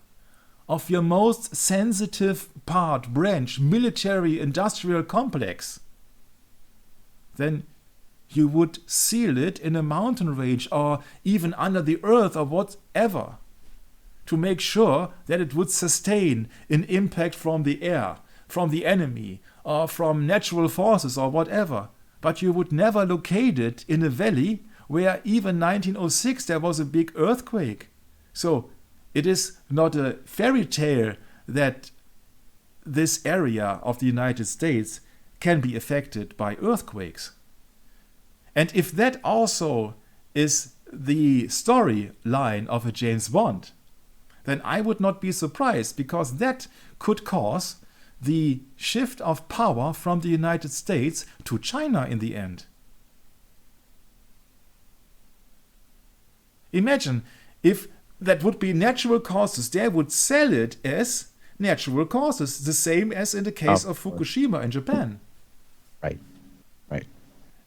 S2: of your most sensitive part, branch, military industrial complex, then you would seal it in a mountain range or even under the earth or whatever, to make sure that it would sustain an impact from the air, from the enemy, or from natural forces or whatever. But you would never locate it in a valley where even 1906 there was a big earthquake. So it is not a fairy tale that this area of the United States can be affected by earthquakes. And if that also is the storyline of a James Bond, then I would not be surprised, because that could cause the shift of power from the United States to China in the end. Imagine if that would be natural causes, they would sell it as natural causes, the same as in the case of Fukushima in Japan.
S1: Right.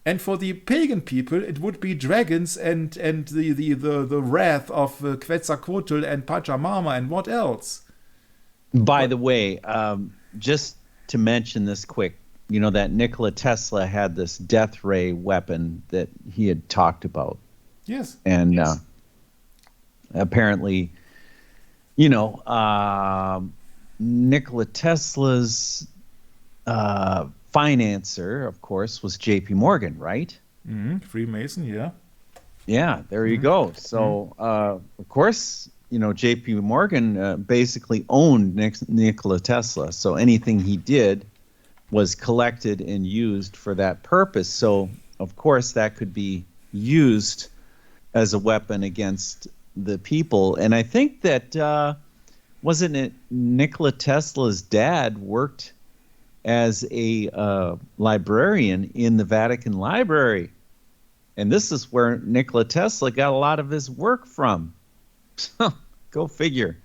S2: And for the pagan people, it would be dragons and the wrath of Quetzalcoatl and Pachamama and what else?
S1: By the way, just to mention this quick, you know that Nikola Tesla had this death ray weapon that he had talked about.
S2: Yes.
S1: And apparently, you know, Nikola Tesla's financer, of course, was J.P. Morgan, right?
S2: Freemason, yeah.
S1: Yeah, there you go. So, of course, you know, J.P. Morgan basically owned Nikola Tesla. So anything he did was collected and used for that purpose. So, of course, that could be used as a weapon against the people. And I think that, wasn't it Nikola Tesla's dad worked as a librarian in the Vatican Library. And this is where Nikola Tesla got a lot of his work from. Go figure.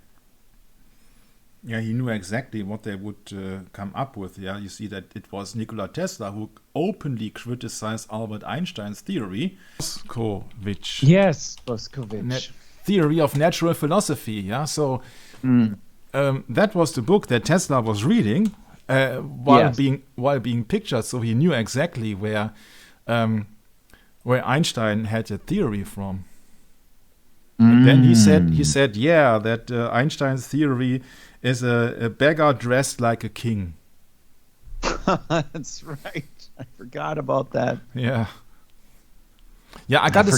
S2: Yeah, he knew exactly what they would come up with. Yeah, you see that it was Nikola Tesla who openly criticized Albert Einstein's theory.
S1: Yes, Boscovich.
S2: Theory of natural philosophy. Yeah, so that was the book that Tesla was reading while being pictured. So he knew exactly where Einstein had a theory from. And then he said, yeah, that Einstein's theory is a beggar dressed like a king.
S1: That's right. I forgot about that.
S2: Yeah. Yeah, I got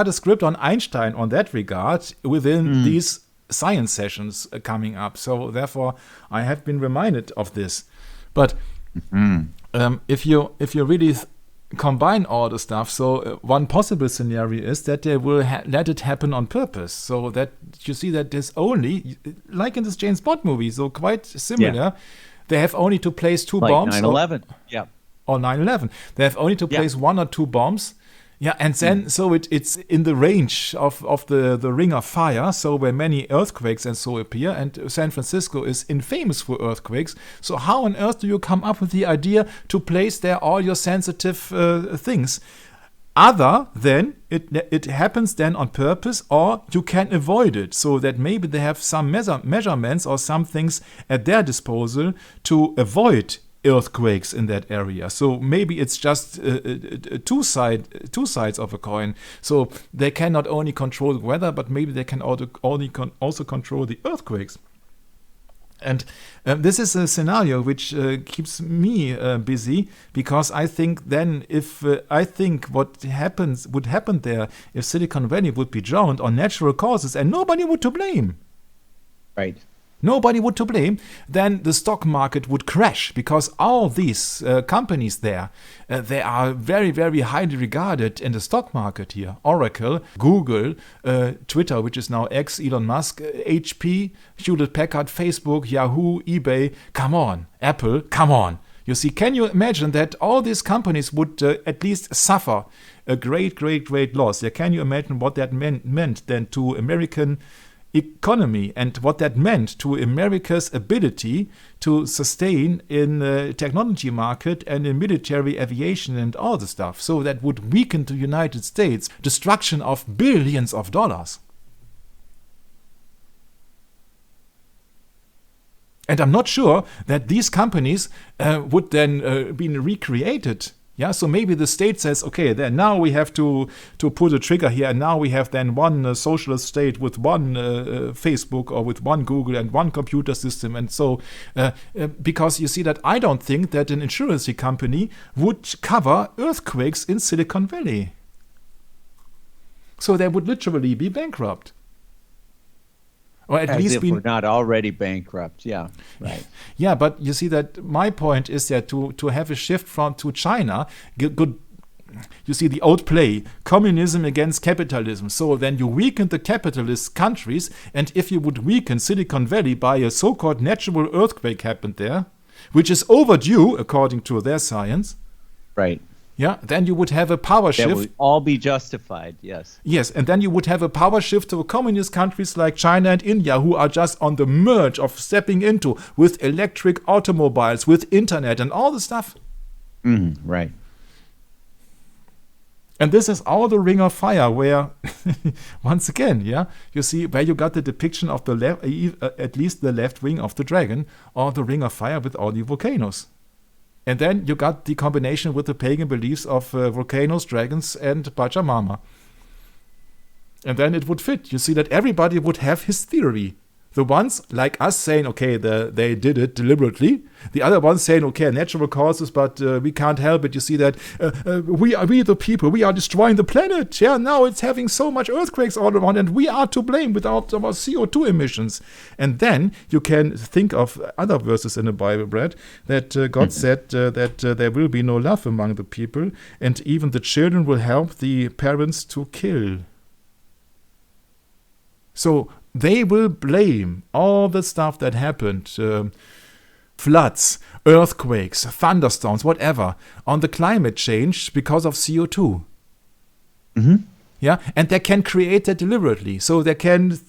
S2: a script on Einstein on that regard within these science sessions coming up. So therefore, I have been reminded of this. But if you really combine all the stuff, so one possible scenario is that they will let it happen on purpose, so that you see that there's only, like in this James Bond movie, so quite similar. Yeah. They have only to place two bombs.
S1: 9/11.
S2: Or 9/11. They have only to place one or two bombs. Yeah, and then so it's in the range of the ring of fire, so where many earthquakes and so appear, and San Francisco is infamous for earthquakes. So how on earth do you come up with the idea to place there all your sensitive things? Other than it happens then on purpose, or you can avoid it, so that maybe they have some measurements or some things at their disposal to avoid earthquakes in that area. So maybe it's just two sides of a coin. So they can not only control the weather, but maybe they can also control the earthquakes. And this is a scenario which keeps me busy, because I think then what would happen there if Silicon Valley would be drowned on natural causes and nobody would to blame.
S1: Right.
S2: Nobody would to blame, then the stock market would crash, because all these companies there, they are very, very highly regarded in the stock market here. Oracle, Google, Twitter, which is now X, Elon Musk, HP, Hewlett Packard, Facebook, Yahoo, eBay, come on, Apple, come on. You see, can you imagine that all these companies would at least suffer a great, great, great loss? Yeah, can you imagine what that meant then to American economy, and what that meant to America's ability to sustain in the technology market and in military aviation and all the stuff? So that would weaken the United States, destruction of billions of dollars. And I'm not sure that these companies would then be recreated. Yeah, so maybe the state says, okay, then now we have to pull the trigger here, and now we have then one socialist state with one Facebook or with one Google and one computer system. And so, because you see that I don't think that an insurance company would cover earthquakes in Silicon Valley. So they would literally be bankrupt. Or at least
S1: if we're not already bankrupt, yeah, right.
S2: Yeah, but you see that my point is that to have a shift to China, good. You see the old play, communism against capitalism. So then you weaken the capitalist countries, and if you would weaken Silicon Valley by a so-called natural earthquake happened there, which is overdue according to their science,
S1: right?
S2: Yeah, then you would have a power shift.
S1: That would all be justified, yes.
S2: Yes, and then you would have a power shift to communist countries like China and India, who are just on the merge of stepping into with electric automobiles, with internet and all the stuff.
S1: Right.
S2: And this is all the Ring of Fire, where, once again, yeah, you see where you got the depiction of the at least the left wing of the dragon, or the Ring of Fire with all the volcanoes. And then you got the combination with the pagan beliefs of volcanoes, dragons, and Pachamama. And then it would fit. You see that everybody would have his theory. The ones like us saying, okay, they did it deliberately. The other ones saying, okay, natural causes, but we can't help it. You see that we the people, we are destroying the planet. Yeah, now it's having so much earthquakes all around, and we are to blame without our CO2 emissions. And then you can think of other verses in the Bible, Brad, that God said that there will be no love among the people, and even the children will help the parents to kill. So they will blame all the stuff that happened, floods, earthquakes, thunderstorms, whatever, on the climate change because of CO2. Yeah, and they can create that deliberately. So they can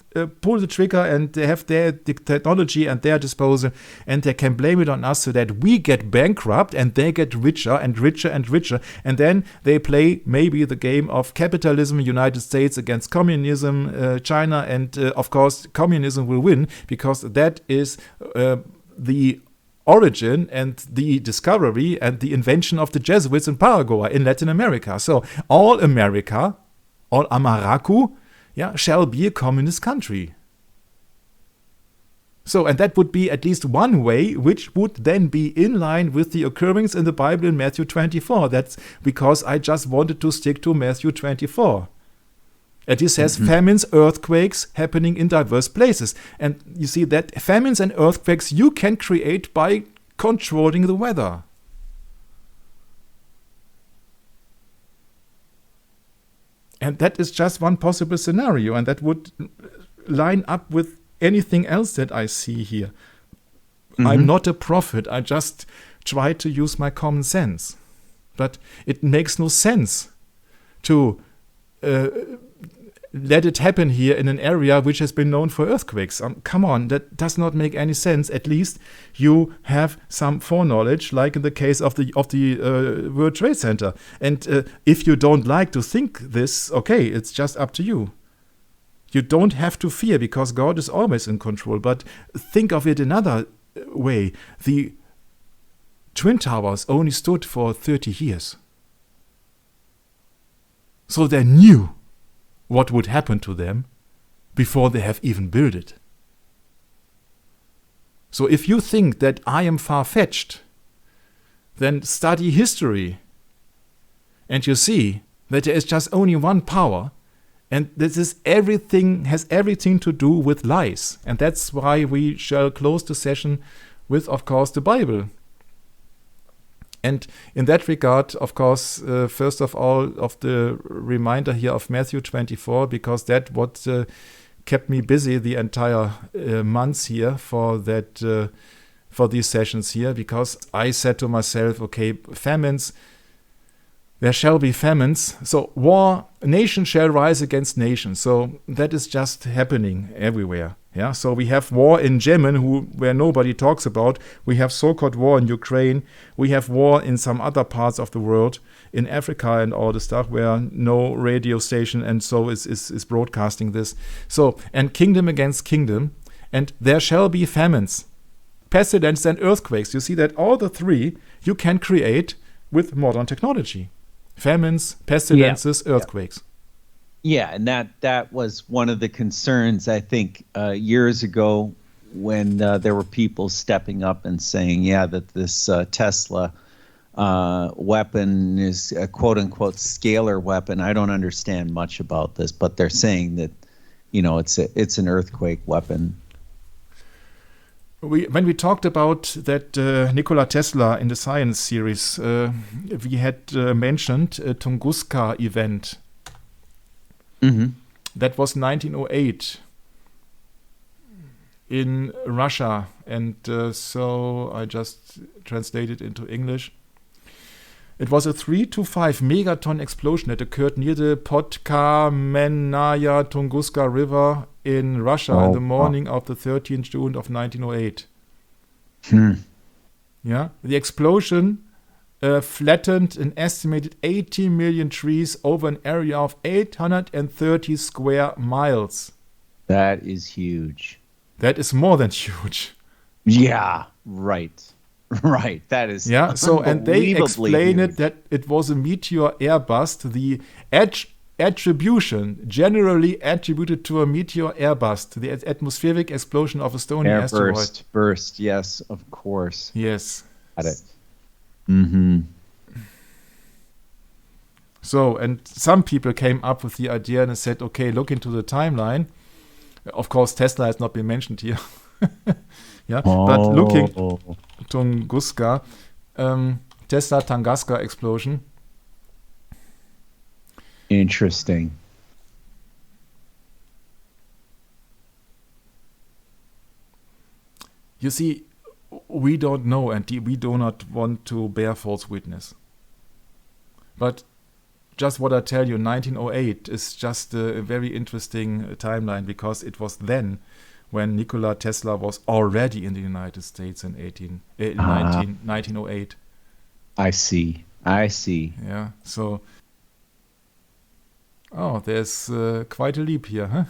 S2: pull the trigger, and they have their technology at their disposal, and they can blame it on us so that we get bankrupt and they get richer and richer and richer. And then they play maybe the game of capitalism, United States against communism, China, and of course communism will win, because that is the origin and the discovery and the invention of the Jesuits in Paraguay in Latin America. So all America, all Amaraku, yeah, shall be a communist country. So, and that would be at least one way, which would then be in line with the occurrence in the Bible in Matthew 24. That's because I just wanted to stick to Matthew 24. And he says famines, earthquakes happening in diverse places. And you see that famines and earthquakes you can create by controlling the weather. And that is just one possible scenario, and that would line up with anything else that I see here. I'm not a prophet. I just try to use my common sense. But it makes no sense to let it happen here in an area which has been known for earthquakes. Come on, that does not make any sense. At least you have some foreknowledge, like in the case of the World Trade Center. And if you don't like to think this, okay, it's just up to you. You don't have to fear, because God is always in control. But think of it another way. The Twin Towers only stood for 30 years. So they knew what would happen to them before they have even built it. So if you think that I am far-fetched, then study history, and you see that there is just only one power, and this is has everything to do with lies. And that's why we shall close the session with, of course, the Bible. And in that regard, of course, first of all, of the reminder here of Matthew 24, because that what kept me busy the entire months here for these sessions here, because I said to myself, okay, famines, there shall be famines. So war, nation shall rise against nation. So that is just happening everywhere. Yeah. So we have war in Yemen, where nobody talks about. We have so-called war in Ukraine. We have war in some other parts of the world, in Africa and all the stuff, where no radio station and so is broadcasting this. So, and kingdom against kingdom, and there shall be famines, pestilence and earthquakes. You see that all the three you can create with modern technology. Famines, pestilences, earthquakes.
S1: Yeah, and that was one of the concerns, I think, years ago, when there were people stepping up and saying, that this Tesla weapon is a quote-unquote scalar weapon. I don't understand much about this, but they're saying that, it's an earthquake weapon.
S2: When we talked about that Nikola Tesla in the science series, we had mentioned a Tunguska event. That was 1908 in Russia, and so I just translated into English. It was a 3 to 5 megaton explosion that occurred near the Podkamennaya Tunguska River in Russia in the morning of the 13th June of 1908. Yeah, the explosion flattened an estimated 80 million trees over an area of 830 square miles.
S1: That is huge.
S2: That is more than huge.
S1: Yeah, right. Right, that is
S2: so, and they explain it that it was a meteor airburst, the attribution generally attributed to a meteor airburst, the atmospheric explosion of a stony asteroid.
S1: Burst, yes, of course.
S2: Yes.
S1: Got it.
S2: So, and some people came up with the idea and said, okay, look into the timeline. Of course, Tesla has not been mentioned here. But looking Tunguska, Tesla Tunguska explosion.
S1: Interesting.
S2: You see, we don't know, and we do not want to bear false witness. But just what I tell you, 1908 is just a very interesting timeline, because it was then when Nikola Tesla was already in the United States in 1908.
S1: I see.
S2: Yeah, so... Oh, there's quite a leap here, huh?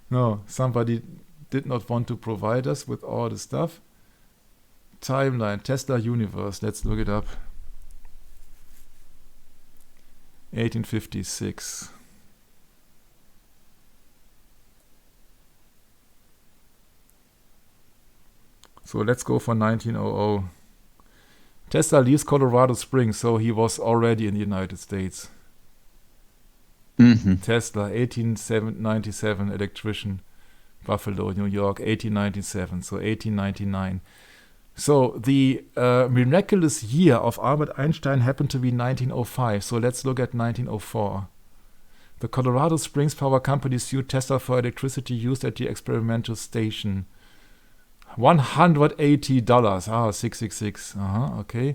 S2: No, somebody did not want to provide us with all the stuff. Timeline, Tesla universe, let's look it up. 1856. So let's go for 1900. Tesla leaves Colorado Springs, so he was already in the United States.
S1: Mm-hmm.
S2: Tesla, 1897, electrician, Buffalo, New York, 1897, so 1899. So the miraculous year of Albert Einstein happened to be 1905, so let's look at 1904. The Colorado Springs Power Company sued Tesla for electricity used at the experimental station. $180. 666. Okay.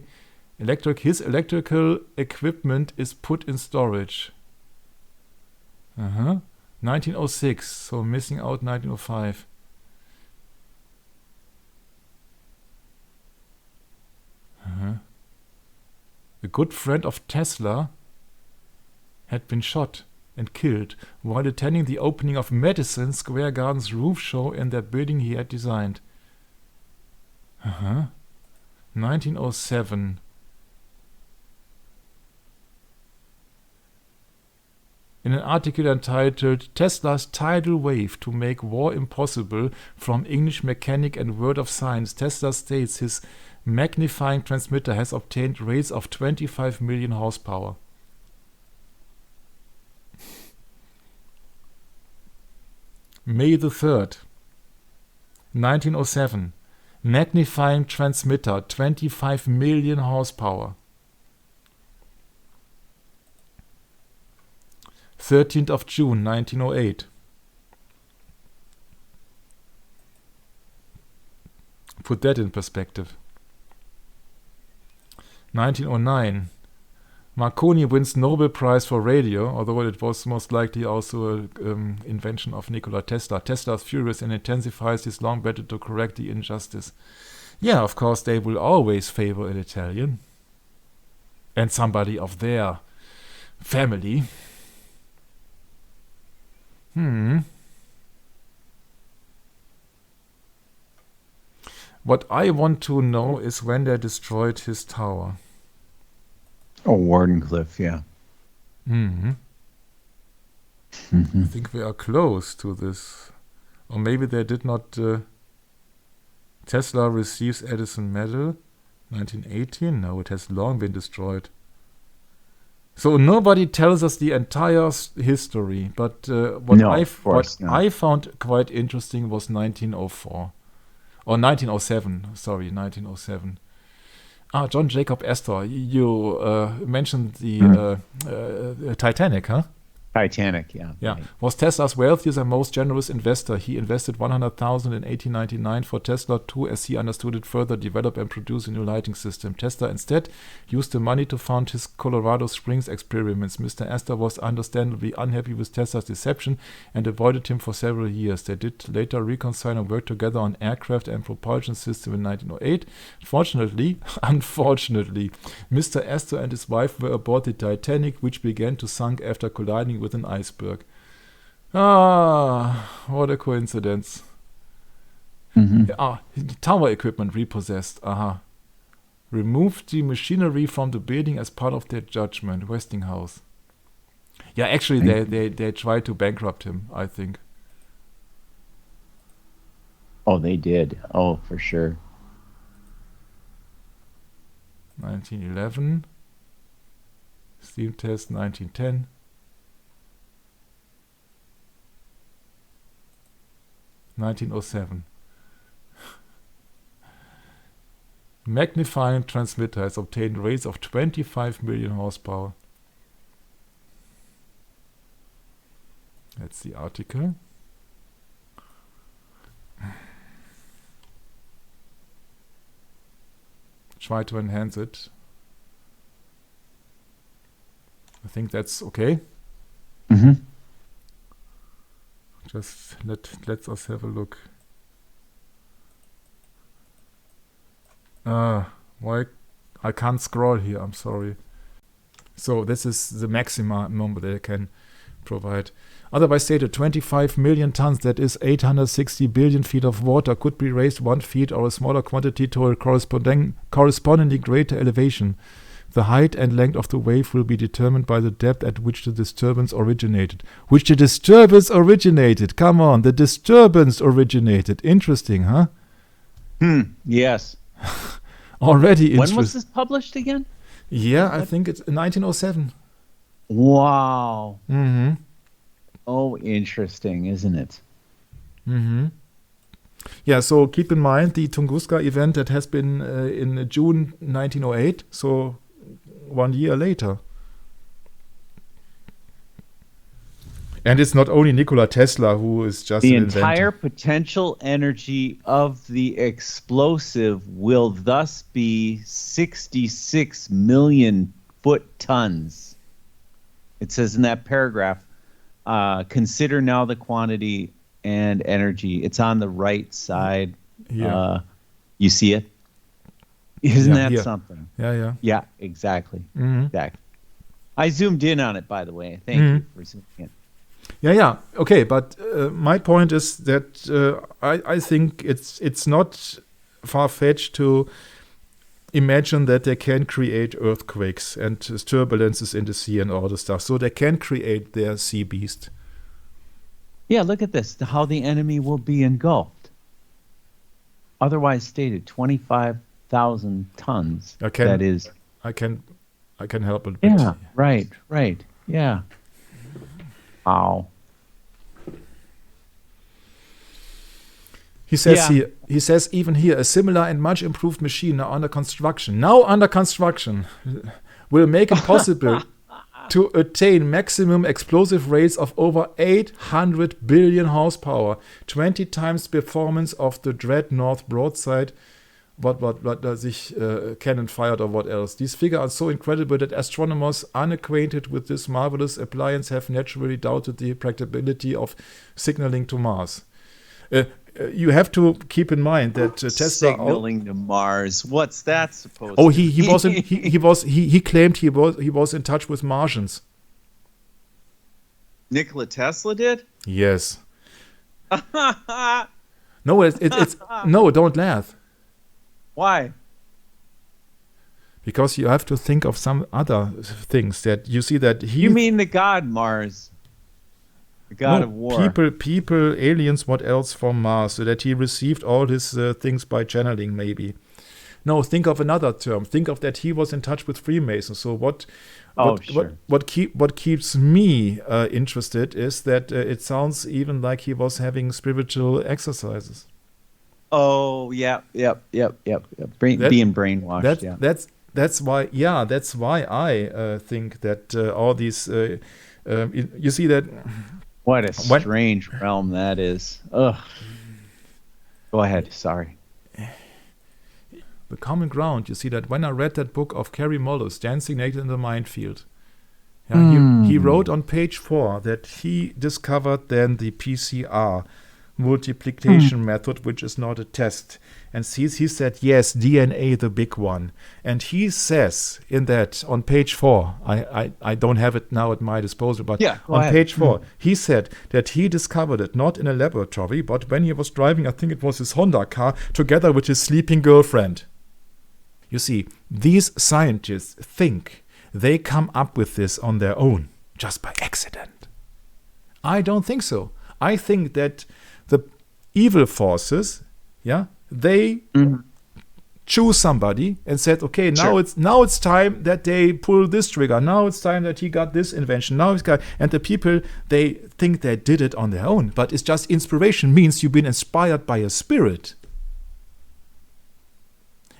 S2: His electrical equipment is put in storage. 1906. So missing out 1905. A good friend of Tesla had been shot and killed while attending the opening of Madison Square Garden's roof show in that building he had designed. 1907. In an article entitled Tesla's Tidal Wave to Make War Impossible from English Mechanic and Word of Science, Tesla states his magnifying transmitter has obtained rates of 25 million horsepower. May the 3rd, 1907. Magnifying transmitter, 25 million horsepower. 13th of June, 1908. Put that in perspective. 1909. Marconi wins Nobel Prize for radio, although it was most likely also an invention of Nikola Tesla. Tesla is furious and intensifies his long battle to correct the injustice. Yeah, of course, they will always favor an Italian and somebody of their family. What I want to know is when they destroyed his tower.
S1: Oh, Wardenclyffe, yeah.
S2: I think we are close to this. Or maybe they did not... Tesla receives Edison Medal, 1918. No, it has long been destroyed. So nobody tells us the entire history. But what I found quite interesting was 1904. Or 1907, sorry, 1907. John Jacob Astor, you mentioned the Titanic, huh?
S1: Titanic, yeah.
S2: Yeah.
S1: Right.
S2: Was Tesla's wealthiest and most generous investor. He invested $100,000 in 1899 for Tesla to, as he understood it, further develop and produce a new lighting system. Tesla instead used the money to fund his Colorado Springs experiments. Mr. Astor was understandably unhappy with Tesla's deception and avoided him for several years. They did later reconcile and work together on aircraft and propulsion system in 1908. Unfortunately, Mr. Astor and his wife were aboard the Titanic, which began to sink after colliding with an iceberg. What a coincidence. Tower equipment repossessed. Removed the machinery from the building as part of their judgment. Westinghouse. Yeah, actually they tried to bankrupt him, I think.
S1: Oh, they did. Oh, for sure.
S2: 1911. Steam test, 1910. 1907. Magnifying transmitter has obtained rates of 25 million horsepower. That's the article. Try to enhance it. I think that's okay. Just let us have a look. Why I can't scroll here, I'm sorry. So this is the maximum number that I can provide. Otherwise stated, 25 million tons, that is 860 billion feet of water, could be raised 1 feet or a smaller quantity to a correspondingly greater elevation. The height and length of the wave will be determined by the depth at which the disturbance originated. Come on, the disturbance originated. Interesting, huh?
S1: Yes.
S2: Already
S1: When was this published again?
S2: Yeah, I think it's 1907.
S1: Wow.
S2: Mm-hmm.
S1: Oh, interesting, isn't it?
S2: Mm-hmm. Yeah, so keep in mind the Tunguska event that has been in June 1908, so 1 year later. And it's not only Nikola Tesla who is just
S1: The
S2: an
S1: entire
S2: inventor.
S1: potential energy of the explosive will thus be 66 million foot tons. It says in that paragraph, consider now the quantity and energy. It's on the right side.
S2: Yeah.
S1: You see it? Isn't that
S2: here.
S1: something?
S2: Yeah.
S1: Yeah, exactly.
S2: Mm-hmm.
S1: Exactly. I zoomed in on it, by the way. Thank you for zooming in.
S2: Yeah. Okay, but my point is that I think it's not far-fetched to imagine that they can create earthquakes and turbulences in the sea and all the stuff. So they can create their sea beast.
S1: Yeah, look at this. How the enemy will be engulfed. Otherwise stated, 25,000 tons. That is.
S2: I can help a bit.
S1: Yeah. Right. Yeah. Wow.
S2: He says even here, a similar and much improved machine now under construction will make it possible to attain maximum explosive rates of over 800 billion horsepower, 20 times performance of the Dreadnought broadside, what sich cannon fired or what else. These figures are so incredible that astronomers unacquainted with this marvelous appliance have naturally doubted the practicability of signaling to Mars. You have to keep in mind that Tesla
S1: signaling to Mars. What's that supposed?
S2: Oh, he wasn't. He claimed he was in touch with Martians.
S1: Nikola Tesla did?
S2: Yes. No, it's no. Don't laugh.
S1: Why?
S2: Because you have to think of some other things that you see that he.
S1: You mean the god Mars? The god of war.
S2: People, aliens, what else from Mars, so that he received all his things by channeling, maybe. No, think of another term. Think of that he was in touch with Freemasons. So what keeps me interested is that it sounds even like he was having spiritual exercises.
S1: Oh, yep. Being brainwashed.
S2: That's why I think that all these you see that.
S1: What a strange realm that is. Ugh. Go ahead. Sorry.
S2: The common ground, you see that when I read that book of Carey Mullis, Dancing Naked in the Minefield, he wrote on page 4 that he discovered then the PCR multiplication method, which is not a test. And he said, yes, DNA, the big one. And he says in that, on page 4, I don't have it now at my disposal, but on page 4, he said that he discovered it not in a laboratory, but when he was driving, I think it was his Honda car, together with his sleeping girlfriend. You see, these scientists think they come up with this on their own, just by accident. I don't think so. I think that the evil forces, they choose somebody and said, okay, now it's time that they pull this trigger. Now it's time that he got this invention. And the people, they think they did it on their own, but it's just inspiration means you've been inspired by a spirit.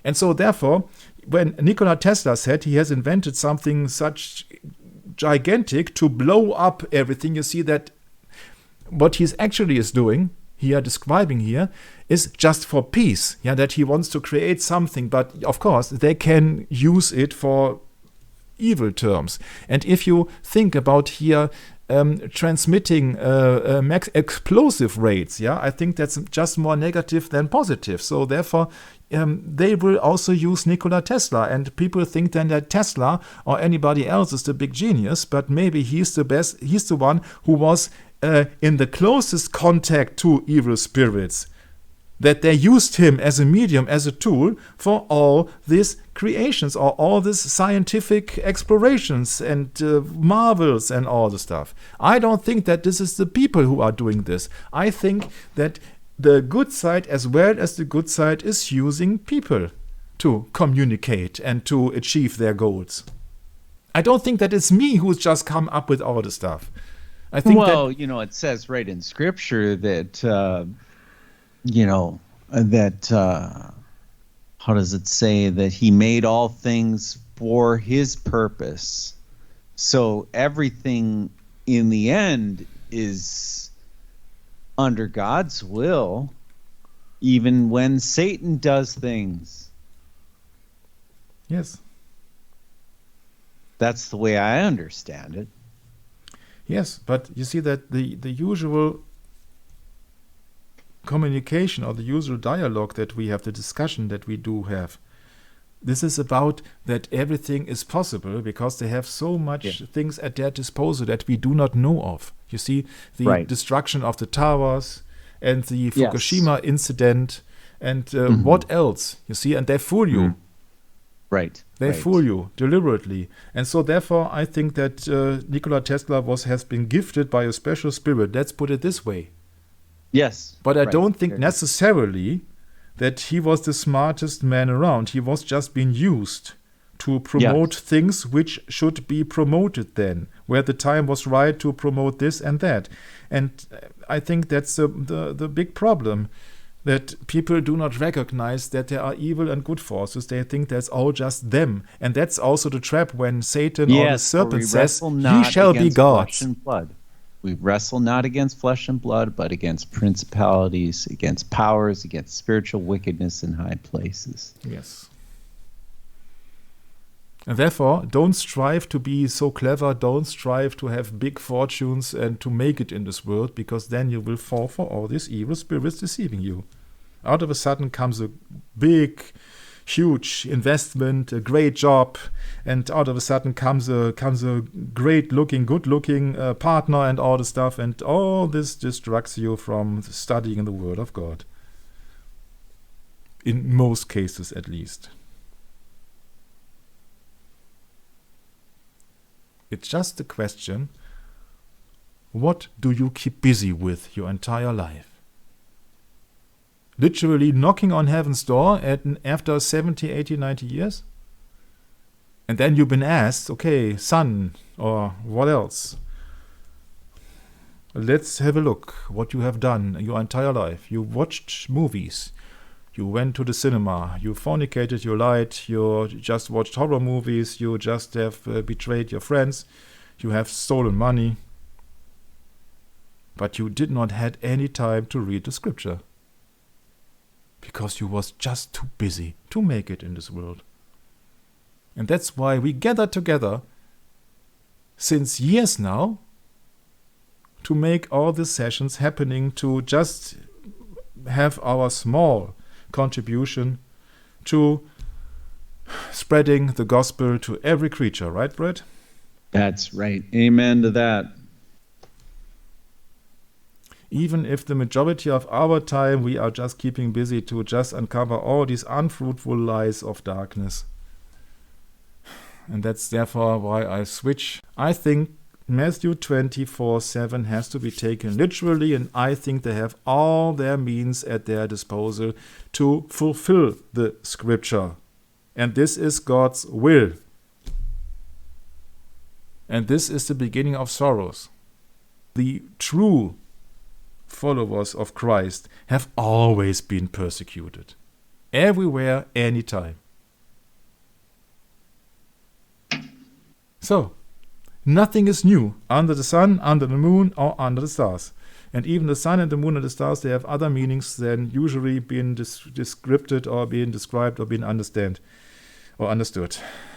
S2: And so therefore, when Nikola Tesla said he has invented something such gigantic to blow up everything, you see that what he actually is doing, describing here, is just for peace. That he wants to create something, but of course they can use it for evil terms. And if you think about here transmitting max explosive rates, I think that's just more negative than positive. So therefore, they will also use Nikola Tesla, and people think then that Tesla or anybody else is the big genius, but maybe he's the best. He's the one who was in the closest contact to evil spirits, that they used him as a medium, as a tool for all these creations or all these scientific explorations and marvels and all the stuff. I don't think that this is the people who are doing this. I think that the good side as well as the good side is using people to communicate and to achieve their goals. I don't think that it's me who's just come up with all the stuff. I think
S1: it says right in Scripture that, how does it say that he made all things for his purpose? So everything in the end is under God's will, even when Satan does things.
S2: Yes.
S1: That's the way I understand it.
S2: Yes, but you see that the usual communication or the usual dialogue that we have, the discussion that we do have, this is about that everything is possible because they have so much things at their disposal that we do not know of. You see, the destruction of the towers and the Fukushima incident and what else? You see, and they fool you.
S1: Right.
S2: They fool you deliberately. And so therefore, I think that Nikola Tesla has been gifted by a special spirit. Let's put it this way.
S1: Yes.
S2: But I don't think necessarily that he was the smartest man around. He was just being used to promote things which should be promoted then, where the time was right to promote this and that. And I think that's the big problem, that people do not recognize that there are evil and good forces. They think that's all just them. And that's also the trap when Satan or the serpent says, ye shall be gods.
S1: We wrestle not against flesh and blood, but against principalities, against powers, against spiritual wickedness in high places.
S2: Yes. And therefore, don't strive to be so clever, don't strive to have big fortunes and to make it in this world, because then you will fall for all these evil spirits deceiving you. Out of a sudden comes a big, huge investment, a great job, and out of a sudden comes a great-looking, good-looking partner and all the stuff, and all this distracts you from studying the Word of God. In most cases, at least. It's just a question, what do you keep busy with your entire life? Literally knocking on heaven's door after 70, 80, 90 years? And then you've been asked, okay, son, or what else? Let's have a look what you have done your entire life. You watched movies. You went to the cinema. You fornicated, you lied. You just watched horror movies. You just have betrayed your friends. You have stolen money. But you did not had any time to read the scripture. Because you was just too busy to make it in this world. And that's why we gather together since years now to make all these sessions happening, to just have our small contribution to spreading the gospel to every creature, right, Brett?
S1: That's right. Amen to that.
S2: Even if the majority of our time we are just keeping busy to just uncover all these unfruitful lies of darkness. And that's therefore why I switch. I think Matthew 24:7 has to be taken literally, and I think they have all their means at their disposal to fulfill the scripture. And this is God's will. And this is the beginning of sorrows. The true followers of Christ have always been persecuted. Everywhere, anytime. So, nothing is new under the sun, under the moon, or under the stars. And even the sun and the moon and the stars, they have other meanings than usually being described or being described or being understood.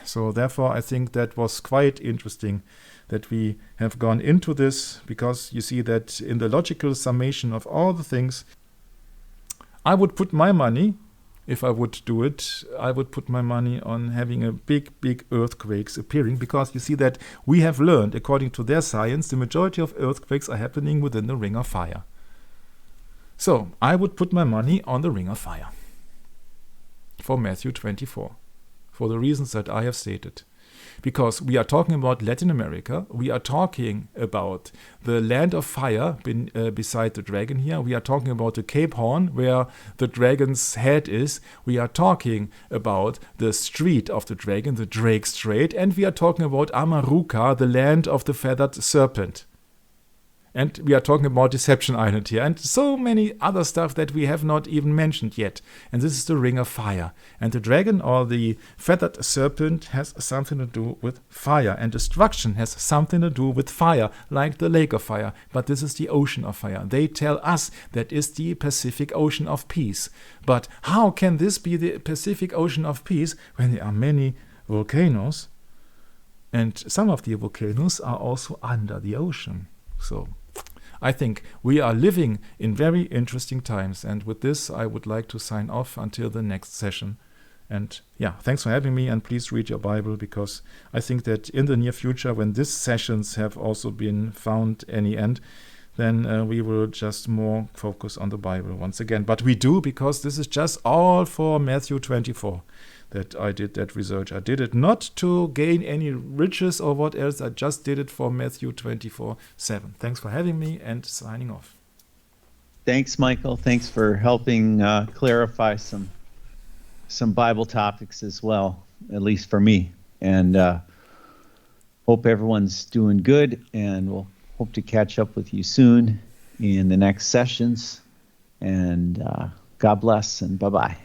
S2: So therefore, I think that was quite interesting that we have gone into this, because you see that in the logical summation of all the things, I would put my money, if I would do it, I would put my money on having a big earthquakes appearing, because you see that we have learned, according to their science, the majority of earthquakes are happening within the ring of fire. So, I would put my money on the ring of fire for Matthew 24, for the reasons that I have stated. because we are talking about Latin America. We are talking about the land of fire beside the dragon here. We are talking about the Cape Horn where the dragon's head is. We are talking about the street of the dragon, the Drake Strait. And we are talking about Amaruca, the land of the feathered serpent. And we are talking about Deception Island here and so many other stuff that we have not even mentioned yet. And this is the Ring of Fire. And the dragon or the feathered serpent has something to do with fire. And destruction has something to do with fire, like the lake of fire. But this is the ocean of fire. They tell us that is the Pacific Ocean of peace. But how can this be the Pacific Ocean of peace when there are many volcanoes? And some of the volcanoes are also under the ocean. So I think we are living in very interesting times. And with this, I would like to sign off until the next session. And yeah, thanks for having me. And please read your Bible, because I think that in the near future, when these sessions have also been found any end, then we will just more focus on the Bible once again. But we do, because this is just all for Matthew 24. That I did that research. I did it not to gain any riches or what else. I just did it for Matthew 24:7. Thanks for having me and signing off.
S1: Thanks, Michael. Thanks for helping clarify some Bible topics as well, at least for me. And hope everyone's doing good, and we'll hope to catch up with you soon in the next sessions. And God bless, and bye-bye.